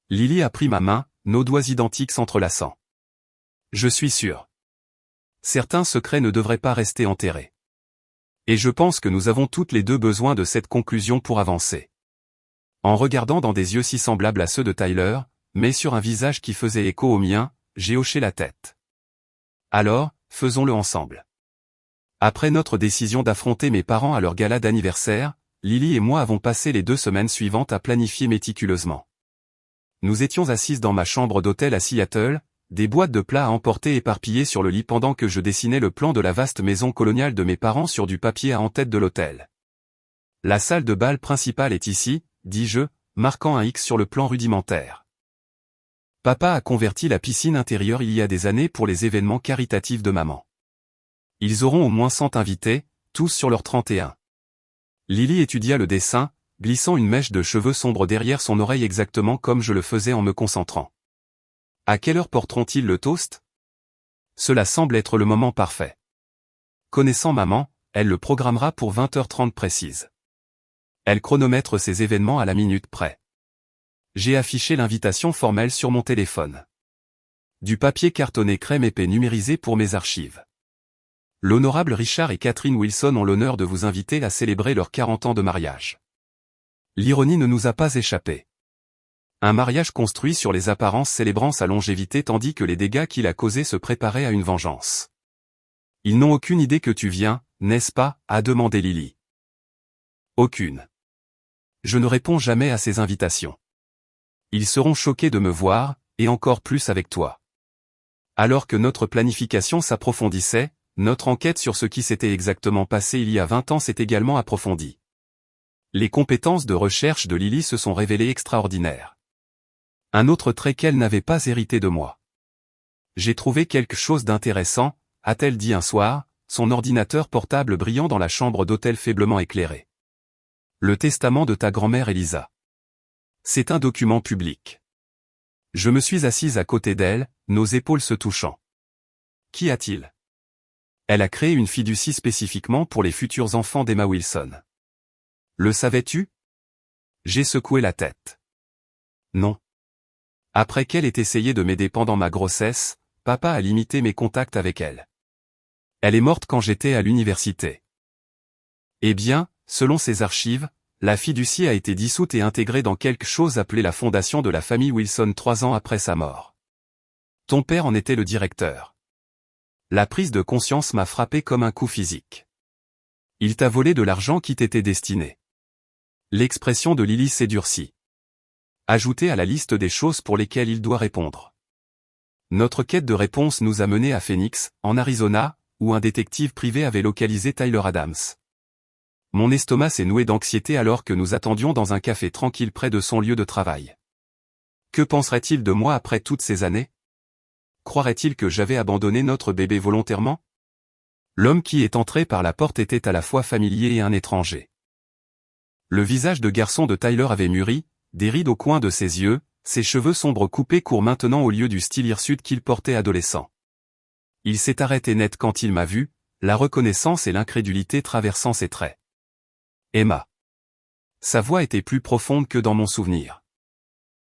Lily a pris ma main, nos doigts identiques s'entrelaçant. Je suis sûr. Certains secrets ne devraient pas rester enterrés. Et je pense que nous avons toutes les deux besoin de cette conclusion pour avancer. En regardant dans des yeux si semblables à ceux de Tyler, mais sur un visage qui faisait écho au mien, j'ai hoché la tête. Alors, faisons-le ensemble. Après notre décision d'affronter mes parents à leur gala d'anniversaire, Lily et moi avons passé les 2 semaines suivantes à planifier méticuleusement. Nous étions assises dans ma chambre d'hôtel à Seattle, des boîtes de plats à emporter éparpillées sur le lit pendant que je dessinais le plan de la vaste maison coloniale de mes parents sur du papier à en-tête de l'hôtel. La salle de bal principale est ici, dis-je, marquant un X sur le plan rudimentaire. Papa a converti la piscine intérieure il y a des années pour les événements caritatifs de maman. Ils auront au moins 100 invités, tous sur leur 31. Lily étudia le dessin, glissant une mèche de cheveux sombres derrière son oreille exactement comme je le faisais en me concentrant. À quelle heure porteront-ils le toast? Cela semble être le moment parfait. Connaissant maman, elle le programmera pour 20h30 précise. Elle chronomètre ses événements à la minute près. J'ai affiché l'invitation formelle sur mon téléphone. Du papier cartonné crème épais numérisé pour mes archives. L'honorable Richard et Catherine Wilson ont l'honneur de vous inviter à célébrer leurs 40 ans de mariage. L'ironie ne nous a pas échappé. Un mariage construit sur les apparences célébrant sa longévité tandis que les dégâts qu'il a causés se préparaient à une vengeance. Ils n'ont aucune idée que tu viens, n'est-ce pas, a demandé Lily. Aucune. Je ne réponds jamais à ces invitations. Ils seront choqués de me voir, et encore plus avec toi. Alors que notre planification s'approfondissait, notre enquête sur ce qui s'était exactement passé il y a 20 ans s'est également approfondie. Les compétences de recherche de Lily se sont révélées extraordinaires. Un autre trait qu'elle n'avait pas hérité de moi. J'ai trouvé quelque chose d'intéressant, a-t-elle dit un soir, son ordinateur portable brillant dans la chambre d'hôtel faiblement éclairée. Le testament de ta grand-mère Elisa. C'est un document public. Je me suis assise à côté d'elle, nos épaules se touchant. Qu'y a-t-il? Elle a créé une fiducie spécifiquement pour les futurs enfants d'Emma Wilson. Le savais-tu? J'ai secoué la tête. Non. Après qu'elle ait essayé de m'aider pendant ma grossesse, papa a limité mes contacts avec elle. Elle est morte quand j'étais à l'université. Eh bien, selon ses archives, la fiducie a été dissoute et intégrée dans quelque chose appelé la fondation de la famille Wilson 3 ans après sa mort. Ton père en était le directeur. La prise de conscience m'a frappé comme un coup physique. Il t'a volé de l'argent qui t'était destiné. L'expression de Lily s'est durcie. Ajoutée à la liste des choses pour lesquelles il doit répondre. Notre quête de réponse nous a menés à Phoenix, en Arizona, où un détective privé avait localisé Tyler Adams. Mon estomac s'est noué d'anxiété alors que nous attendions dans un café tranquille près de son lieu de travail. Que penserait-il de moi après toutes ces années? Croirait-il que j'avais abandonné notre bébé volontairement? L'homme qui est entré par la porte était à la fois familier et un étranger. Le visage de garçon de Tyler avait mûri, des rides au coin de ses yeux, ses cheveux sombres coupés courts maintenant au lieu du style hirsute qu'il portait adolescent. Il s'est arrêté net quand il m'a vu, la reconnaissance et l'incrédulité traversant ses traits. Emma. Sa voix était plus profonde que dans mon souvenir.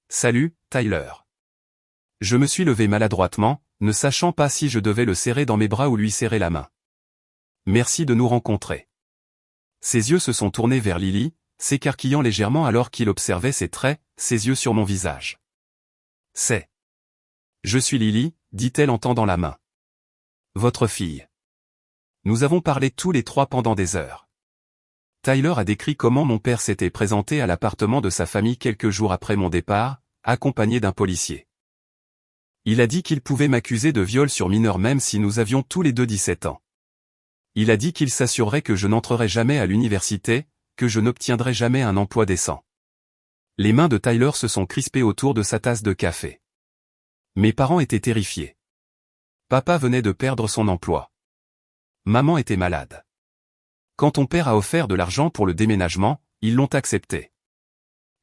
Salut, Tyler. Je me suis levé maladroitement, ne sachant pas si je devais le serrer dans mes bras ou lui serrer la main. Merci de nous rencontrer. Ses yeux se sont tournés vers Lily, s'écarquillant légèrement alors qu'il observait ses traits, ses yeux sur mon visage. C'est. Je suis Lily, dit-elle en tendant la main. Votre fille. Nous avons parlé tous les trois pendant des heures. Tyler a décrit comment mon père s'était présenté à l'appartement de sa famille quelques jours après mon départ, accompagné d'un policier. Il a dit qu'il pouvait m'accuser de viol sur mineur même si nous avions tous les deux 17 ans. Il a dit qu'il s'assurerait que je n'entrerais jamais à l'université, que je n'obtiendrais jamais un emploi décent. Les mains de Tyler se sont crispées autour de sa tasse de café. Mes parents étaient terrifiés. Papa venait de perdre son emploi. Maman était malade. Quand ton père a offert de l'argent pour le déménagement, ils l'ont accepté.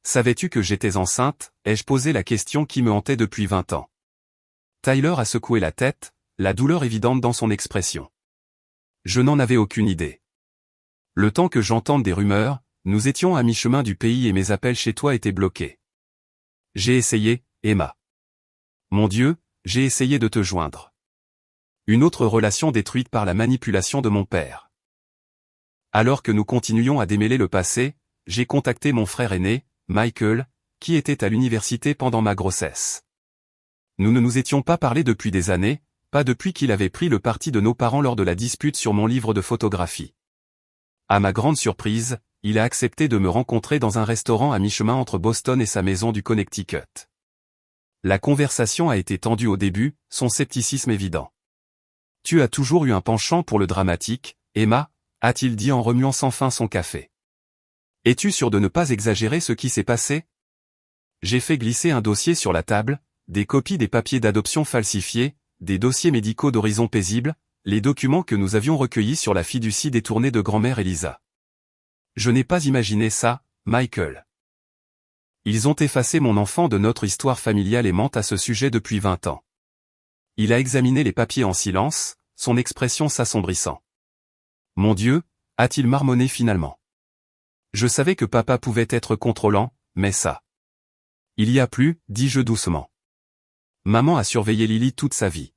Savais-tu que j'étais enceinte? Ai-je posé la question qui me hantait depuis 20 ans. Tyler a secoué la tête, la douleur évidente dans son expression. Je n'en avais aucune idée. Le temps que j'entende des rumeurs, nous étions à mi-chemin du pays et mes appels chez toi étaient bloqués. J'ai essayé, Emma. Mon Dieu, j'ai essayé de te joindre. Une autre relation détruite par la manipulation de mon père. Alors que nous continuions à démêler le passé, j'ai contacté mon frère aîné, Michael, qui était à l'université pendant ma grossesse. Nous ne nous étions pas parlé depuis des années, pas depuis qu'il avait pris le parti de nos parents lors de la dispute sur mon livre de photographie. À ma grande surprise, il a accepté de me rencontrer dans un restaurant à mi-chemin entre Boston et sa maison du Connecticut. La conversation a été tendue au début, son scepticisme évident. « Tu as toujours eu un penchant pour le dramatique, Emma ?» a-t-il dit en remuant sans fin son café. « Es-tu sûr de ne pas exagérer ce qui s'est passé ?» J'ai fait glisser un dossier sur la table, des copies des papiers d'adoption falsifiés, des dossiers médicaux d'horizon paisible, les documents que nous avions recueillis sur la fiducie détournée de grand-mère Elisa. Je n'ai pas imaginé ça, Michael. Ils ont effacé mon enfant de notre histoire familiale et mentent à ce sujet depuis 20 ans. Il a examiné les papiers en silence, son expression s'assombrissant. Mon Dieu, a-t-il marmonné finalement. Je savais que papa pouvait être contrôlant, mais ça. Il y a plus, dis-je doucement. Maman a surveillé Lily toute sa vie.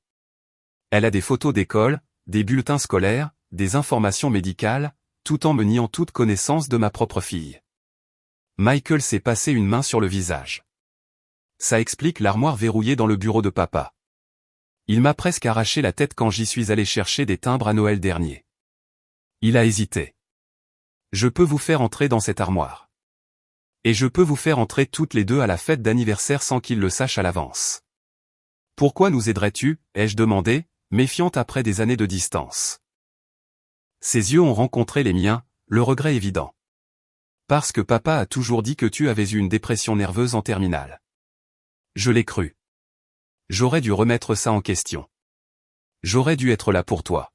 Elle a des photos d'école, des bulletins scolaires, des informations médicales, tout en me niant toute connaissance de ma propre fille. Michael s'est passé une main sur le visage. Ça explique l'armoire verrouillée dans le bureau de papa. Il m'a presque arraché la tête quand j'y suis allé chercher des timbres à Noël dernier. Il a hésité. Je peux vous faire entrer dans cette armoire. Et je peux vous faire entrer toutes les deux à la fête d'anniversaire sans qu'il le sache à l'avance. Pourquoi nous aiderais-tu, ai-je demandé, méfiante après des années de distance. Ses yeux ont rencontré les miens, le regret évident. Parce que papa a toujours dit que tu avais eu une dépression nerveuse en terminale. Je l'ai cru. J'aurais dû remettre ça en question. J'aurais dû être là pour toi.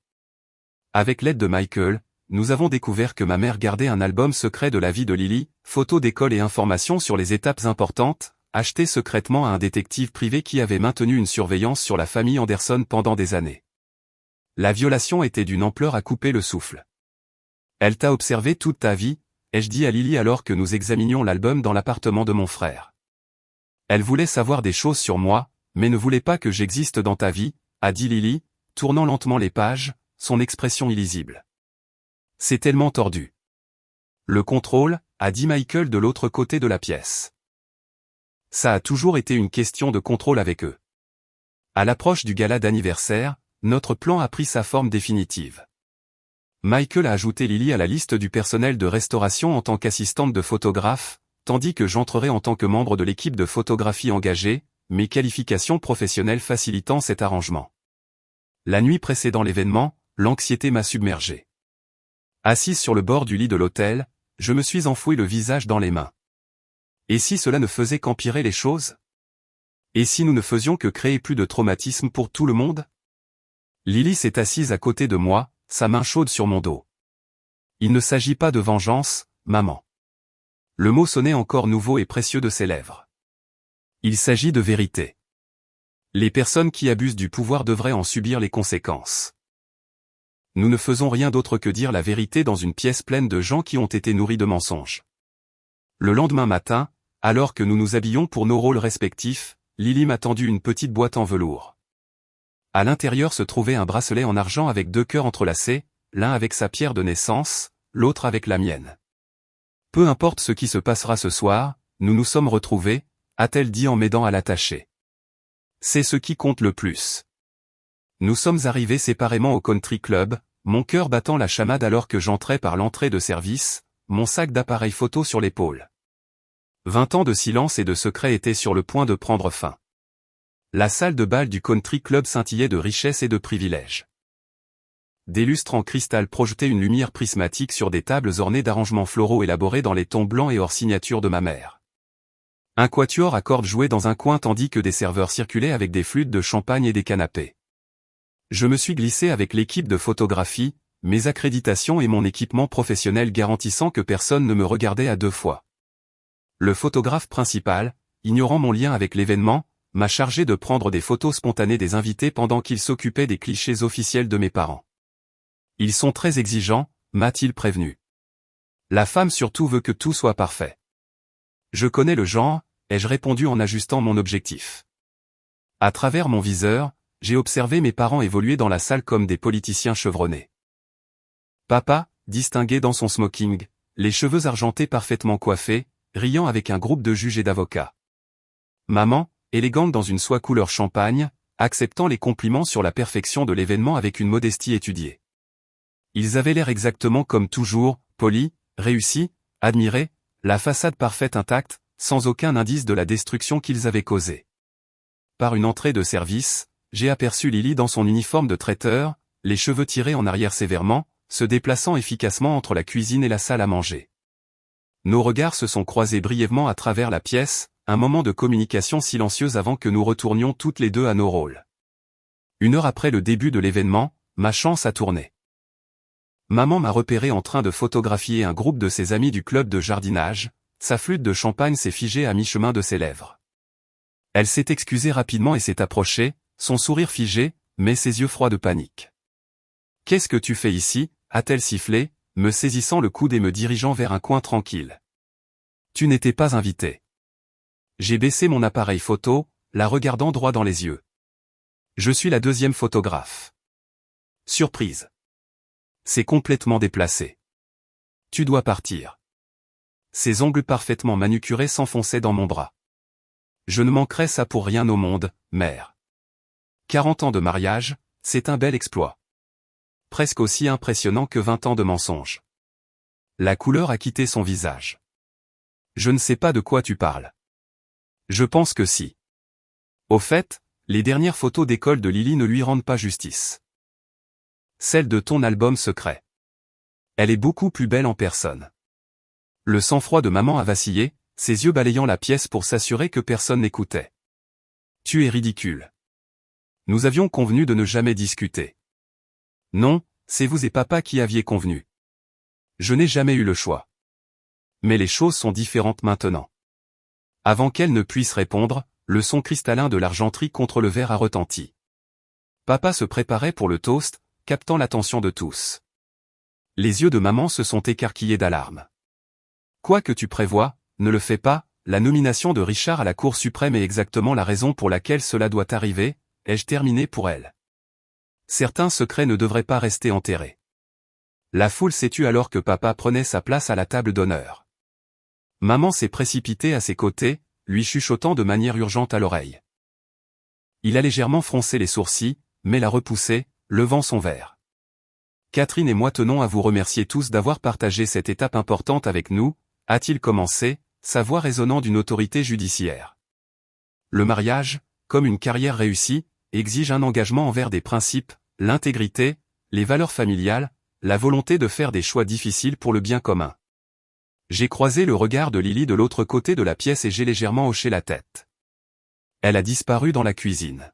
Avec l'aide de Michael, nous avons découvert que ma mère gardait un album secret de la vie de Lily, photos d'école et informations sur les étapes importantes, achetées secrètement à un détective privé qui avait maintenu une surveillance sur la famille Anderson pendant des années. La violation était d'une ampleur à couper le souffle. Elle t'a observé toute ta vie, ai-je dit à Lily alors que nous examinions l'album dans l'appartement de mon frère. Elle voulait savoir des choses sur moi, mais ne voulait pas que j'existe dans ta vie, a dit Lily, tournant lentement les pages, son expression illisible. C'est tellement tordu. Le contrôle, a dit Michael de l'autre côté de la pièce. Ça a toujours été une question de contrôle avec eux. À l'approche du gala d'anniversaire, notre plan a pris sa forme définitive. Michael a ajouté Lily à la liste du personnel de restauration en tant qu'assistante de photographe, tandis que j'entrerai en tant que membre de l'équipe de photographie engagée, mes qualifications professionnelles facilitant cet arrangement. La nuit précédant l'événement, l'anxiété m'a submergé. Assise sur le bord du lit de l'hôtel, je me suis enfoui le visage dans les mains. Et si cela ne faisait qu'empirer les choses? Et si nous ne faisions que créer plus de traumatisme pour tout le monde? Lily s'est assise à côté de moi, sa main chaude sur mon dos. Il ne s'agit pas de vengeance, maman. Le mot sonnait encore nouveau et précieux de ses lèvres. Il s'agit de vérité. Les personnes qui abusent du pouvoir devraient en subir les conséquences. Nous ne faisons rien d'autre que dire la vérité dans une pièce pleine de gens qui ont été nourris de mensonges. Le lendemain matin, alors que nous nous habillions pour nos rôles respectifs, Lily m'a tendu une petite boîte en velours. À l'intérieur se trouvait un bracelet en argent avec 2 cœurs entrelacés, l'un avec sa pierre de naissance, l'autre avec la mienne. Peu importe ce qui se passera ce soir, nous nous sommes retrouvés, a-t-elle dit en m'aidant à l'attacher. C'est ce qui compte le plus. Nous sommes arrivés séparément au country club, mon cœur battant la chamade alors que j'entrais par l'entrée de service, mon sac d'appareil photo sur l'épaule. 20 ans de silence et de secret étaient sur le point de prendre fin. La salle de bal du country club scintillait de richesse et de privilèges. Des lustres en cristal projetaient une lumière prismatique sur des tables ornées d'arrangements floraux élaborés dans les tons blancs et hors signature de ma mère. Un quatuor à cordes jouait dans un coin tandis que des serveurs circulaient avec des flûtes de champagne et des canapés. Je me suis glissé avec l'équipe de photographie, mes accréditations et mon équipement professionnel garantissant que personne ne me regardait à 2 fois. Le photographe principal, ignorant mon lien avec l'événement, m'a chargé de prendre des photos spontanées des invités pendant qu'il s'occupait des clichés officiels de mes parents. Ils sont très exigeants, m'a-t-il prévenu. La femme surtout veut que tout soit parfait. Je connais le genre, ai-je répondu en ajustant mon objectif. À travers mon viseur, j'ai observé mes parents évoluer dans la salle comme des politiciens chevronnés. Papa, distingué dans son smoking, les cheveux argentés parfaitement coiffés, riant avec un groupe de juges et d'avocats. Maman, élégante dans une soie couleur champagne, acceptant les compliments sur la perfection de l'événement avec une modestie étudiée. Ils avaient l'air exactement comme toujours, polis, réussis, admirés, la façade parfaite intacte, sans aucun indice de la destruction qu'ils avaient causée. Par une entrée de service, j'ai aperçu Lily dans son uniforme de traiteur, les cheveux tirés en arrière sévèrement, se déplaçant efficacement entre la cuisine et la salle à manger. Nos regards se sont croisés brièvement à travers la pièce, un moment de communication silencieuse avant que nous retournions toutes les deux à nos rôles. 1 heure après le début de l'événement, ma chance a tourné. Maman m'a repéré en train de photographier un groupe de ses amis du club de jardinage, sa flûte de champagne s'est figée à mi-chemin de ses lèvres. Elle s'est excusée rapidement et s'est approchée, son sourire figé, mais ses yeux froids de panique. « Qu'est-ce que tu fais ici ?» a-t-elle sifflé, me saisissant le coude et me dirigeant vers un coin tranquille. « Tu n'étais pas invité. » J'ai baissé mon appareil photo, la regardant droit dans les yeux. « Je suis la deuxième photographe. » Surprise. C'est complètement déplacé. Tu dois partir. Ses ongles parfaitement manucurés s'enfonçaient dans mon bras. Je ne manquerais ça pour rien au monde, mère. 40 ans de mariage, c'est un bel exploit. Presque aussi impressionnant que 20 ans de mensonges. La couleur a quitté son visage. Je ne sais pas de quoi tu parles. Je pense que si. Au fait, les dernières photos d'école de Lily ne lui rendent pas justice. Celle de ton album secret. Elle est beaucoup plus belle en personne. Le sang-froid de maman a vacillé, ses yeux balayant la pièce pour s'assurer que personne n'écoutait. Tu es ridicule. Nous avions convenu de ne jamais discuter. Non, c'est vous et papa qui aviez convenu. Je n'ai jamais eu le choix. Mais les choses sont différentes maintenant. Avant qu'elle ne puisse répondre, le son cristallin de l'argenterie contre le verre a retenti. Papa se préparait pour le toast, captant l'attention de tous. Les yeux de maman se sont écarquillés d'alarme. Quoi que tu prévois, ne le fais pas, la nomination de Richard à la Cour suprême est exactement la raison pour laquelle cela doit arriver, ai-je terminé pour elle. Certains secrets ne devraient pas rester enterrés. La foule s'est tue alors que papa prenait sa place à la table d'honneur. Maman s'est précipitée à ses côtés, lui chuchotant de manière urgente à l'oreille. Il a légèrement froncé les sourcils, mais l'a repoussé, levant son verre. Catherine et moi tenons à vous remercier tous d'avoir partagé cette étape importante avec nous, a-t-il commencé, sa voix résonnant d'une autorité judiciaire. Le mariage, comme une carrière réussie, exige un engagement envers des principes, l'intégrité, les valeurs familiales, la volonté de faire des choix difficiles pour le bien commun. J'ai croisé le regard de Lily de l'autre côté de la pièce et j'ai légèrement hoché la tête. Elle a disparu dans la cuisine.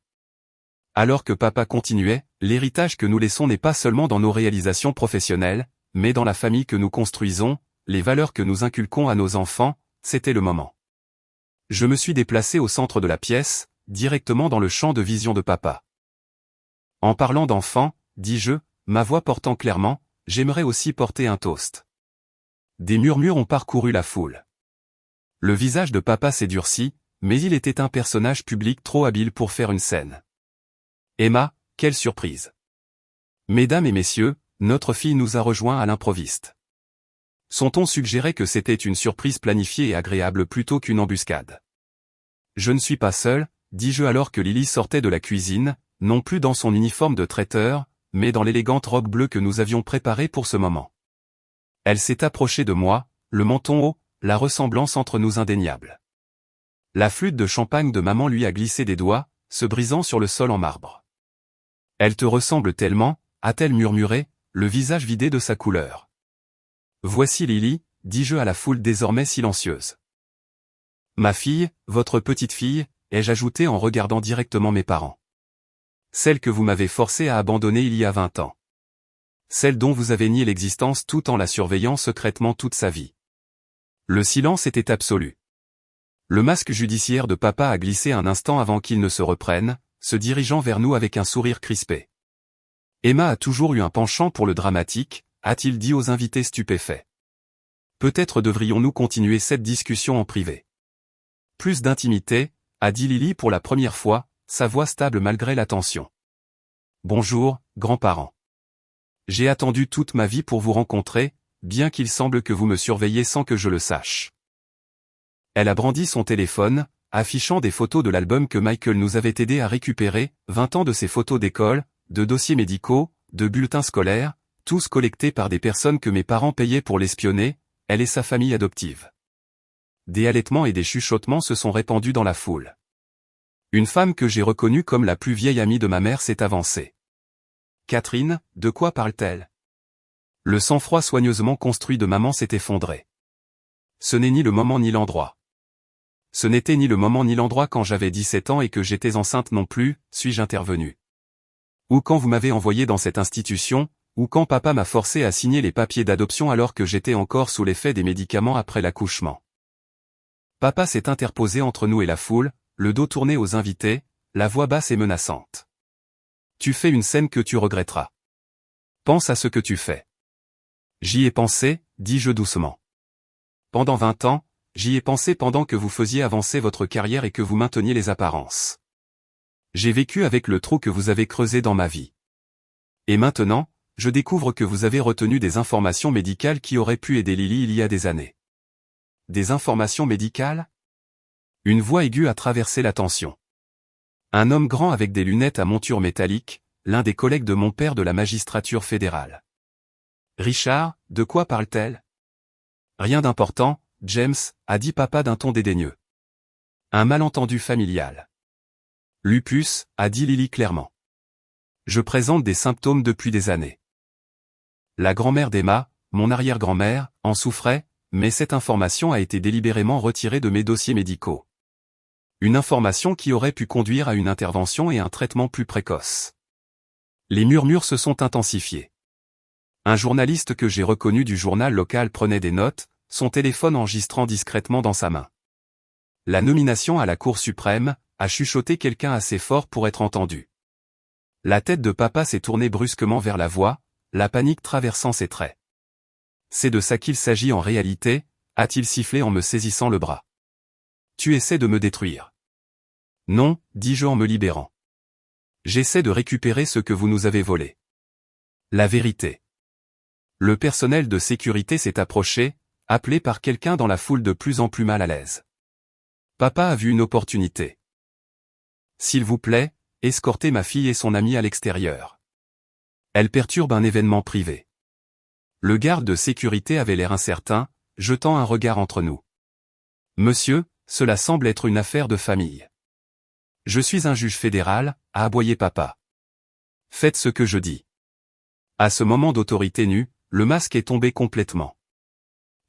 Alors que papa continuait, l'héritage que nous laissons n'est pas seulement dans nos réalisations professionnelles, mais dans la famille que nous construisons, les valeurs que nous inculquons à nos enfants, c'était le moment. Je me suis déplacé au centre de la pièce, directement dans le champ de vision de papa. En parlant d'enfants, dis-je, ma voix portant clairement, j'aimerais aussi porter un toast. Des murmures ont parcouru la foule. Le visage de papa s'est durci, mais il était un personnage public trop habile pour faire une scène. Emma, quelle surprise. Mesdames et messieurs, notre fille nous a rejoints à l'improviste. Son ton suggérait que c'était une surprise planifiée et agréable plutôt qu'une embuscade. Je ne suis pas seul, dis-je alors que Lily sortait de la cuisine, non plus dans son uniforme de traiteur, mais dans l'élégante robe bleue que nous avions préparée pour ce moment. Elle s'est approchée de moi, le menton haut, la ressemblance entre nous indéniable. La flûte de champagne de maman lui a glissé des doigts, se brisant sur le sol en marbre. Elle te ressemble tellement, a-t-elle murmuré, le visage vidé de sa couleur. Voici Lily, dis-je à la foule désormais silencieuse. Ma fille, votre petite fille, ai-je ajouté en regardant directement mes parents. Celle que vous m'avez forcée à abandonner il y a 20 ans. Celle dont vous avez nié l'existence tout en la surveillant secrètement toute sa vie. Le silence était absolu. Le masque judiciaire de papa a glissé un instant avant qu'il ne se reprenne, se dirigeant vers nous avec un sourire crispé. Emma a toujours eu un penchant pour le dramatique, a-t-il dit aux invités stupéfaits. Peut-être devrions-nous continuer cette discussion en privé. Plus d'intimité, a dit Lily pour la première fois, sa voix stable malgré la tension. Bonjour, grands-parents. J'ai attendu toute ma vie pour vous rencontrer, bien qu'il semble que vous me surveillez sans que je le sache. Elle a brandi son téléphone, affichant des photos de l'album que Michael nous avait aidé à récupérer, 20 ans de ses photos d'école, de dossiers médicaux, de bulletins scolaires, tous collectés par des personnes que mes parents payaient pour l'espionner, elle et sa famille adoptive. Des halètements et des chuchotements se sont répandus dans la foule. Une femme que j'ai reconnue comme la plus vieille amie de ma mère s'est avancée. Catherine, de quoi parle-t-elle? Le sang-froid soigneusement construit de maman s'est effondré. Ce n'est ni le moment ni l'endroit. Ce n'était ni le moment ni l'endroit quand j'avais 17 ans et que j'étais enceinte non plus, suis-je intervenu. Ou quand vous m'avez envoyé dans cette institution, ou quand papa m'a forcé à signer les papiers d'adoption alors que j'étais encore sous l'effet des médicaments après l'accouchement. Papa s'est interposé entre nous et la foule, le dos tourné aux invités, la voix basse et menaçante. Tu fais une scène que tu regretteras. Pense à ce que tu fais. J'y ai pensé, dis-je doucement. Pendant 20 ans, j'y ai pensé pendant que vous faisiez avancer votre carrière et que vous mainteniez les apparences. J'ai vécu avec le trou que vous avez creusé dans ma vie. Et maintenant, je découvre que vous avez retenu des informations médicales qui auraient pu aider Lily il y a des années. Des informations médicales? Une voix aiguë a traversé la tension. Un homme grand avec des lunettes à monture métallique, l'un des collègues de mon père de la magistrature fédérale. Richard, de quoi parle-t-elle? Rien d'important, James, a dit papa d'un ton dédaigneux. Un malentendu familial. Lupus, a dit Lily clairement. Je présente des symptômes depuis des années. La grand-mère d'Emma, mon arrière-grand-mère, en souffrait, mais cette information a été délibérément retirée de mes dossiers médicaux. Une information qui aurait pu conduire à une intervention et un traitement plus précoce. Les murmures se sont intensifiés. Un journaliste que j'ai reconnu du journal local prenait des notes, son téléphone enregistrant discrètement dans sa main. La nomination à la Cour suprême, a chuchoté quelqu'un assez fort pour être entendu. La tête de papa s'est tournée brusquement vers la voix, la panique traversant ses traits. C'est de ça qu'il s'agit en réalité, a-t-il sifflé en me saisissant le bras. Tu essaies de me détruire. Non, dis-je en me libérant. J'essaie de récupérer ce que vous nous avez volé. La vérité. Le personnel de sécurité s'est approché, appelé par quelqu'un dans la foule de plus en plus mal à l'aise. Papa a vu une opportunité. S'il vous plaît, escortez ma fille et son amie à l'extérieur. Elle perturbe un événement privé. Le garde de sécurité avait l'air incertain, jetant un regard entre nous. Monsieur, cela semble être une affaire de famille. Je suis un juge fédéral, a aboyé papa. Faites ce que je dis. À ce moment d'autorité nue, le masque est tombé complètement.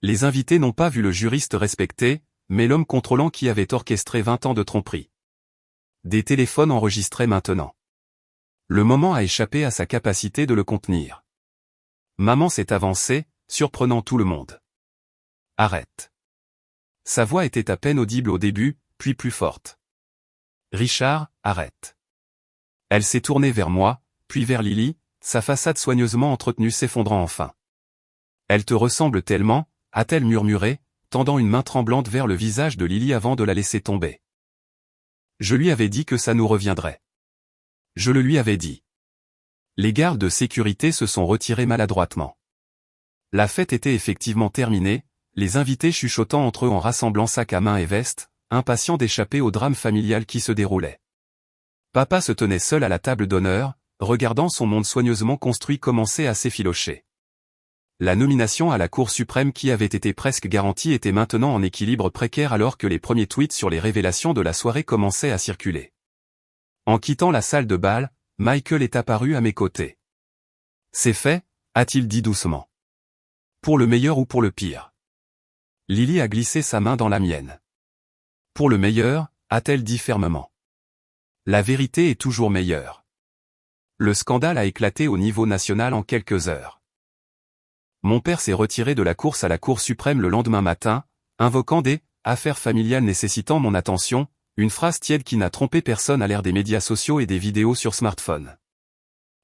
Les invités n'ont pas vu le juriste respecté, mais l'homme contrôlant qui avait orchestré 20 ans de tromperie. Des téléphones enregistraient maintenant. Le moment a échappé à sa capacité de le contenir. Maman s'est avancée, surprenant tout le monde. Arrête. Sa voix était à peine audible au début, puis plus forte. Richard, arrête. Elle s'est tournée vers moi, puis vers Lily, sa façade soigneusement entretenue s'effondrant enfin. Elle te ressemble tellement, a-t-elle murmuré, tendant une main tremblante vers le visage de Lily avant de la laisser tomber. Je lui avais dit que ça nous reviendrait. Je le lui avais dit. Les gardes de sécurité se sont retirés maladroitement. La fête était effectivement terminée, les invités chuchotant entre eux en rassemblant sac à main et veste, impatients d'échapper au drame familial qui se déroulait. Papa se tenait seul à la table d'honneur, regardant son monde soigneusement construit commencer à s'effilocher. La nomination à la Cour suprême qui avait été presque garantie était maintenant en équilibre précaire alors que les premiers tweets sur les révélations de la soirée commençaient à circuler. En quittant la salle de bal, Michael est apparu à mes côtés. C'est fait, a-t-il dit doucement. Pour le meilleur ou pour le pire? Lily a glissé sa main dans la mienne. Pour le meilleur, a-t-elle dit fermement. La vérité est toujours meilleure. Le scandale a éclaté au niveau national en quelques heures. Mon père s'est retiré de la course à la Cour suprême le lendemain matin, invoquant des « affaires familiales nécessitant mon attention », une phrase tiède qui n'a trompé personne à l'ère des médias sociaux et des vidéos sur smartphone.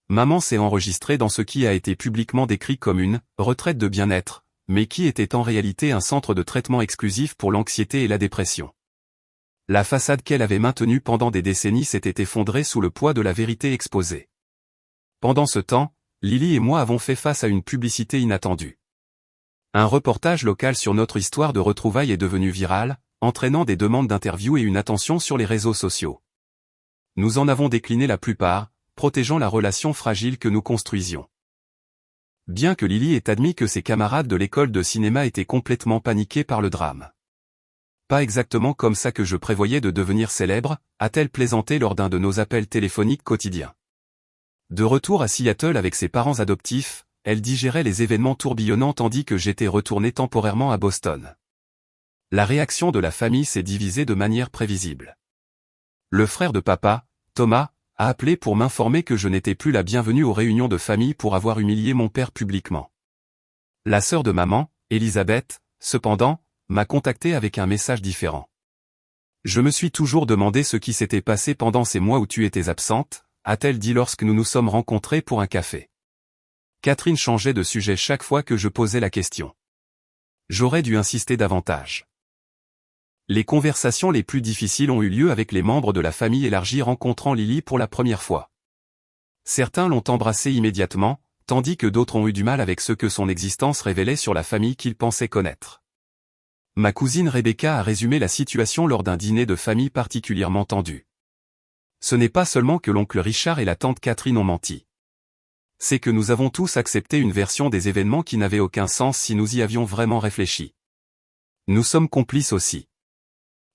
Maman s'est enregistrée dans ce qui a été publiquement décrit comme une « retraite de bien-être », mais qui était en réalité un centre de traitement exclusif pour l'anxiété et la dépression. La façade qu'elle avait maintenue pendant des décennies s'était effondrée sous le poids de la vérité exposée. Pendant ce temps, Lily et moi avons fait face à une publicité inattendue. Un reportage local sur notre histoire de retrouvailles est devenu viral, entraînant des demandes d'interviews et une attention sur les réseaux sociaux. Nous en avons décliné la plupart, protégeant la relation fragile que nous construisions. Bien que Lily ait admis que ses camarades de l'école de cinéma étaient complètement paniqués par le drame. Pas exactement comme ça que je prévoyais de devenir célèbre, a-t-elle plaisanté lors d'un de nos appels téléphoniques quotidiens. De retour à Seattle avec ses parents adoptifs, elle digérait les événements tourbillonnants tandis que j'étais retourné temporairement à Boston. La réaction de la famille s'est divisée de manière prévisible. Le frère de papa, Thomas, a appelé pour m'informer que je n'étais plus la bienvenue aux réunions de famille pour avoir humilié mon père publiquement. La sœur de maman, Elisabeth, cependant, m'a contacté avec un message différent. Je me suis toujours demandé ce qui s'était passé pendant ces mois où tu étais absente, a-t-elle dit lorsque nous nous sommes rencontrés pour un café. Catherine changeait de sujet chaque fois que je posais la question. J'aurais dû insister davantage. Les conversations les plus difficiles ont eu lieu avec les membres de la famille élargie rencontrant Lily pour la première fois. Certains l'ont embrassée immédiatement, tandis que d'autres ont eu du mal avec ce que son existence révélait sur la famille qu'ils pensaient connaître. Ma cousine Rebecca a résumé la situation lors d'un dîner de famille particulièrement tendu. Ce n'est pas seulement que l'oncle Richard et la tante Catherine ont menti. C'est que nous avons tous accepté une version des événements qui n'avait aucun sens si nous y avions vraiment réfléchi. Nous sommes complices aussi.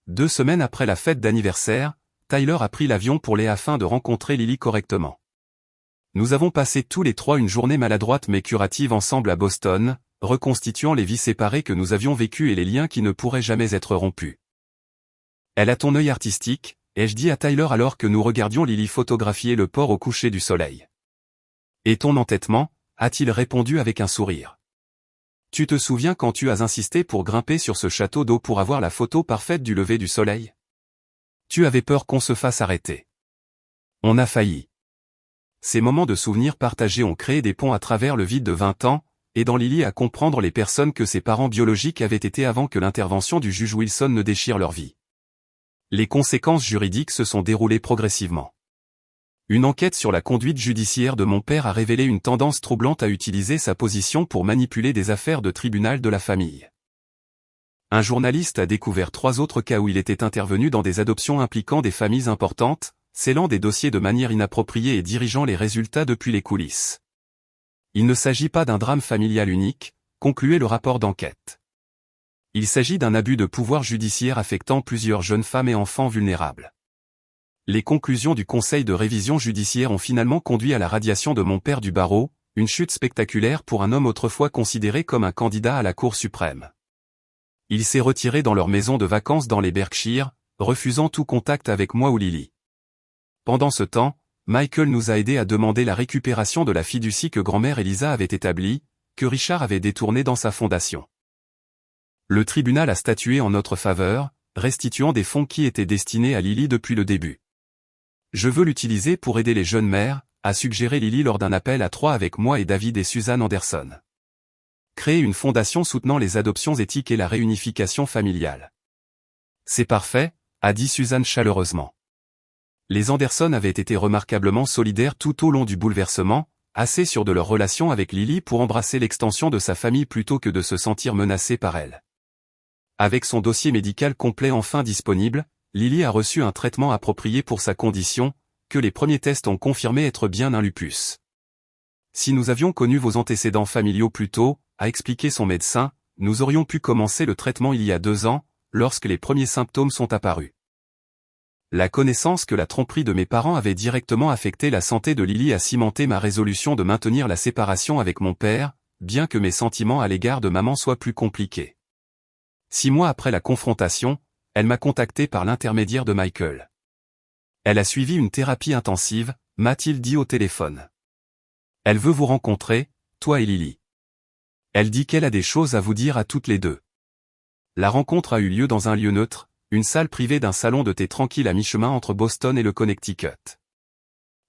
2 semaines après la fête d'anniversaire, Tyler a pris l'avion pour les afin de rencontrer Lily correctement. Nous avons passé tous les 3 une journée maladroite mais curative ensemble à Boston, reconstituant les vies séparées que nous avions vécues et les liens qui ne pourraient jamais être rompus. Elle a ton œil artistique, ai-je dit à Tyler alors que nous regardions Lily photographier le port au coucher du soleil. Et ton entêtement, a-t-il répondu avec un sourire. Tu te souviens quand tu as insisté pour grimper sur ce château d'eau pour avoir la photo parfaite du lever du soleil? Tu avais peur qu'on se fasse arrêter. On a failli. Ces moments de souvenirs partagés ont créé des ponts à travers le vide de 20 ans, aidant Lily à comprendre les personnes que ses parents biologiques avaient été avant que l'intervention du juge Wilson ne déchire leur vie. Les conséquences juridiques se sont déroulées progressivement. Une enquête sur la conduite judiciaire de mon père a révélé une tendance troublante à utiliser sa position pour manipuler des affaires de tribunal de la famille. Un journaliste a découvert 3 autres cas où il était intervenu dans des adoptions impliquant des familles importantes, scellant des dossiers de manière inappropriée et dirigeant les résultats depuis les coulisses. Il ne s'agit pas d'un drame familial unique, concluait le rapport d'enquête. Il s'agit d'un abus de pouvoir judiciaire affectant plusieurs jeunes femmes et enfants vulnérables. Les conclusions du Conseil de révision judiciaire ont finalement conduit à la radiation de mon père du barreau, une chute spectaculaire pour un homme autrefois considéré comme un candidat à la Cour suprême. Il s'est retiré dans leur maison de vacances dans les Berkshires, refusant tout contact avec moi ou Lily. Pendant ce temps, Michael nous a aidés à demander la récupération de la fiducie que grand-mère Elisa avait établie, que Richard avait détournée dans sa fondation. Le tribunal a statué en notre faveur, restituant des fonds qui étaient destinés à Lily depuis le début. Je veux l'utiliser pour aider les jeunes mères, a suggéré Lily lors d'un appel à 3 avec moi et David et Suzanne Anderson. Créer une fondation soutenant les adoptions éthiques et la réunification familiale. C'est parfait, a dit Suzanne chaleureusement. Les Anderson avaient été remarquablement solidaires tout au long du bouleversement, assez sûrs de leur relation avec Lily pour embrasser l'extension de sa famille plutôt que de se sentir menacée par elle. Avec son dossier médical complet enfin disponible, Lily a reçu un traitement approprié pour sa condition, que les premiers tests ont confirmé être bien un lupus. Si nous avions connu vos antécédents familiaux plus tôt, a expliqué son médecin, nous aurions pu commencer le traitement il y a 2 ans, lorsque les premiers symptômes sont apparus. La connaissance que la tromperie de mes parents avait directement affecté la santé de Lily a cimenté ma résolution de maintenir la séparation avec mon père, bien que mes sentiments à l'égard de maman soient plus compliqués. 6 mois après la confrontation, elle m'a contacté par l'intermédiaire de Michael. Elle a suivi une thérapie intensive, m'a-t-il dit au téléphone. Elle veut vous rencontrer, toi et Lily. Elle dit qu'elle a des choses à vous dire à toutes les deux. La rencontre a eu lieu dans un lieu neutre, une salle privée d'un salon de thé tranquille à mi-chemin entre Boston et le Connecticut.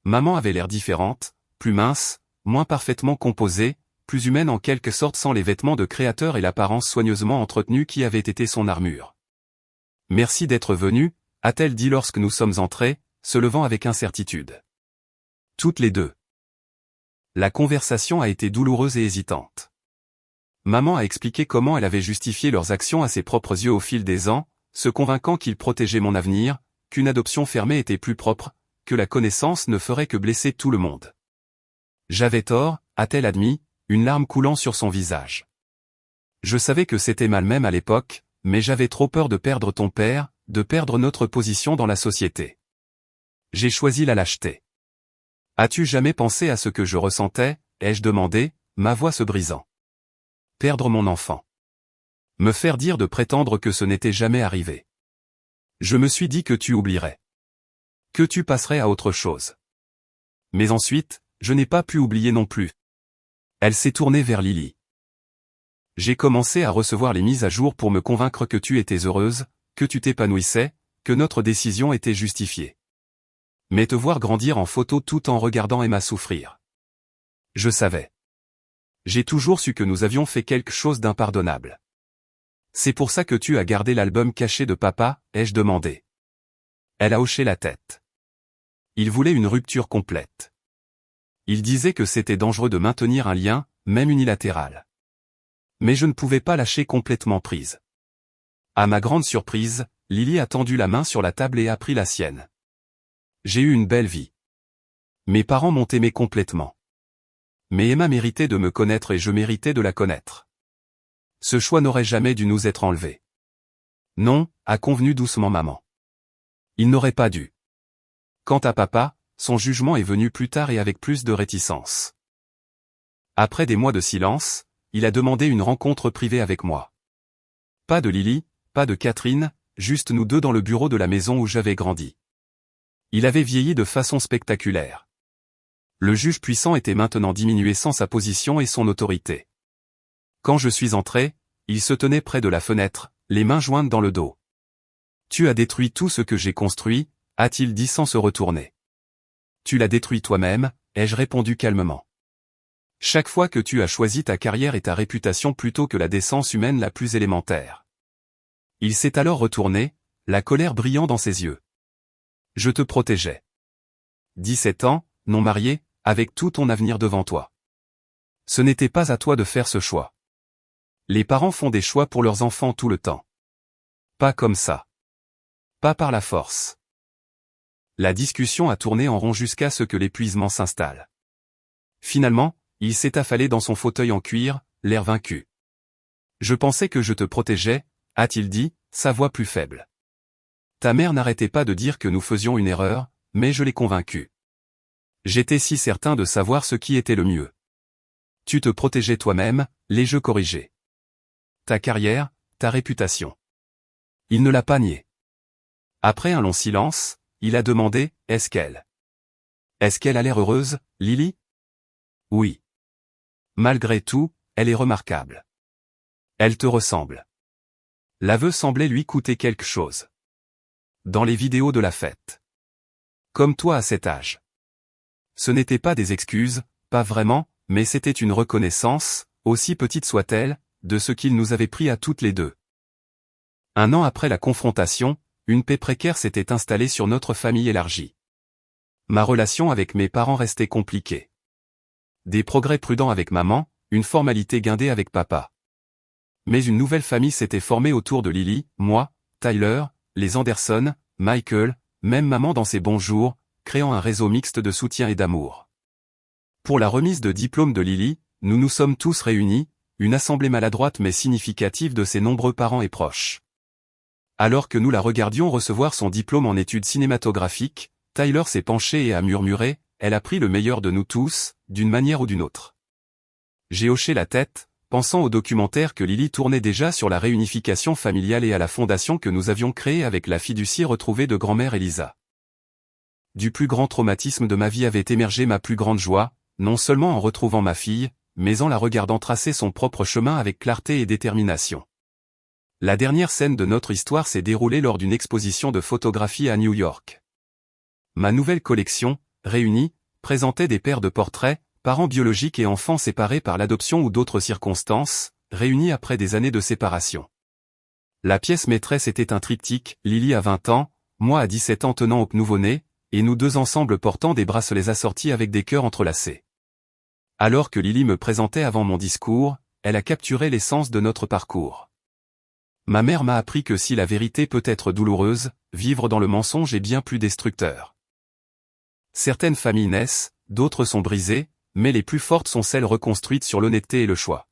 Maman avait l'air différente, plus mince, moins parfaitement composée, plus humaine en quelque sorte sans les vêtements de créateur et l'apparence soigneusement entretenue qui avait été son armure. Merci d'être venu, a-t-elle dit lorsque nous sommes entrés, se levant avec incertitude. Toutes les deux. La conversation a été douloureuse et hésitante. Maman a expliqué comment elle avait justifié leurs actions à ses propres yeux au fil des ans, se convainquant qu'ils protégeaient mon avenir, qu'une adoption fermée était plus propre, que la connaissance ne ferait que blesser tout le monde. J'avais tort, a-t-elle admis, une larme coulant sur son visage. Je savais que c'était mal même à l'époque, mais j'avais trop peur de perdre ton père, de perdre notre position dans la société. J'ai choisi la lâcheté. As-tu jamais pensé à ce que je ressentais, ai-je demandé, ma voix se brisant. Perdre mon enfant. Me faire dire de prétendre que ce n'était jamais arrivé. Je me suis dit que tu oublierais. Que tu passerais à autre chose. Mais ensuite, je n'ai pas pu oublier non plus. Elle s'est tournée vers Lily. J'ai commencé à recevoir les mises à jour pour me convaincre que tu étais heureuse, que tu t'épanouissais, que notre décision était justifiée. Mais te voir grandir en photo tout en regardant Emma souffrir. Je savais. J'ai toujours su que nous avions fait quelque chose d'impardonnable. C'est pour ça que tu as gardé l'album caché de papa, ai-je demandé. Elle a hoché la tête. Il voulait une rupture complète. Il disait que c'était dangereux de maintenir un lien, même unilatéral. Mais je ne pouvais pas lâcher complètement prise. À ma grande surprise, Lily a tendu la main sur la table et a pris la sienne. J'ai eu une belle vie. Mes parents m'ont aimé complètement. Mais Emma méritait de me connaître et je méritais de la connaître. Ce choix n'aurait jamais dû nous être enlevé. Non, a convenu doucement maman. Il n'aurait pas dû. Quant à papa, son jugement est venu plus tard et avec plus de réticence. Après des mois de silence, il a demandé une rencontre privée avec moi. Pas de Lily, pas de Catherine, juste nous deux dans le bureau de la maison où j'avais grandi. Il avait vieilli de façon spectaculaire. Le juge puissant était maintenant diminué sans sa position et son autorité. Quand je suis entré, il se tenait près de la fenêtre, les mains jointes dans le dos. « Tu as détruit tout ce que j'ai construit », a-t-il dit sans se retourner. « Tu l'as détruit toi-même », ai-je répondu calmement. Chaque fois que tu as choisi ta carrière et ta réputation plutôt que la décence humaine la plus élémentaire. Il s'est alors retourné, la colère brillant dans ses yeux. Je te protégeais. 17 ans, non marié, avec tout ton avenir devant toi. Ce n'était pas à toi de faire ce choix. Les parents font des choix pour leurs enfants tout le temps. Pas comme ça. Pas par la force. La discussion a tourné en rond jusqu'à ce que l'épuisement s'installe. Finalement, il s'est affalé dans son fauteuil en cuir, l'air vaincu. Je pensais que je te protégeais, a-t-il dit, sa voix plus faible. Ta mère n'arrêtait pas de dire que nous faisions une erreur, mais je l'ai convaincue. J'étais si certain de savoir ce qui était le mieux. Tu te protégeais toi-même, l'ai-je corrigé. Ta carrière, ta réputation. Il ne l'a pas nié. Après un long silence, il a demandé, est-ce qu'elle a l'air heureuse, Lily? Oui. Malgré tout, elle est remarquable. Elle te ressemble. L'aveu semblait lui coûter quelque chose. Dans les vidéos de la fête. Comme toi à cet âge. Ce n'étaient pas des excuses, pas vraiment, mais c'était une reconnaissance, aussi petite soit-elle, de ce qu'il nous avait pris à toutes les deux. Un an après la confrontation, une paix précaire s'était installée sur notre famille élargie. Ma relation avec mes parents restait compliquée. Des progrès prudents avec maman, une formalité guindée avec papa. Mais une nouvelle famille s'était formée autour de Lily, moi, Tyler, les Anderson, Michael, même maman dans ses bons jours, créant un réseau mixte de soutien et d'amour. Pour la remise de diplôme de Lily, nous nous sommes tous réunis, une assemblée maladroite mais significative de ses nombreux parents et proches. Alors que nous la regardions recevoir son diplôme en études cinématographiques, Tyler s'est penché et a murmuré, « Elle a pris le meilleur de nous tous, d'une manière ou d'une autre. » J'ai hoché la tête, pensant au documentaire que Lily tournait déjà sur la réunification familiale et à la fondation que nous avions créée avec la fiducie retrouvée de grand-mère Elisa. Du plus grand traumatisme de ma vie avait émergé ma plus grande joie, non seulement en retrouvant ma fille, mais en la regardant tracer son propre chemin avec clarté et détermination. La dernière scène de notre histoire s'est déroulée lors d'une exposition de photographie à New York. Ma nouvelle collection, réunie, présentait des paires de portraits, parents biologiques et enfants séparés par l'adoption ou d'autres circonstances, réunis après des années de séparation. La pièce maîtresse était un triptyque, Lily a 20 ans, moi à 17 ans tenant au nouveau-né, et nous deux ensemble portant des bracelets assortis avec des cœurs entrelacés. Alors que Lily me présentait avant mon discours, elle a capturé l'essence de notre parcours. Ma mère m'a appris que si la vérité peut être douloureuse, vivre dans le mensonge est bien plus destructeur. Certaines familles naissent, d'autres sont brisées, mais les plus fortes sont celles reconstruites sur l'honnêteté et le choix.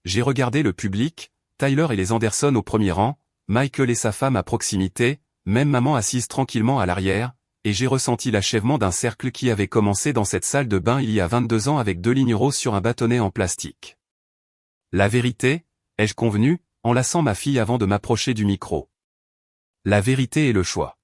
J'ai regardé le public, Tyler et les Anderson au premier rang, Michael et sa femme à proximité, même maman assise tranquillement à l'arrière, et j'ai ressenti l'achèvement d'un cercle qui avait commencé dans cette salle de bain il y a 22 ans avec 2 lignes roses sur un bâtonnet en plastique. La vérité, ai-je convenu, enlaçant ma fille avant de m'approcher du micro. La vérité est le choix.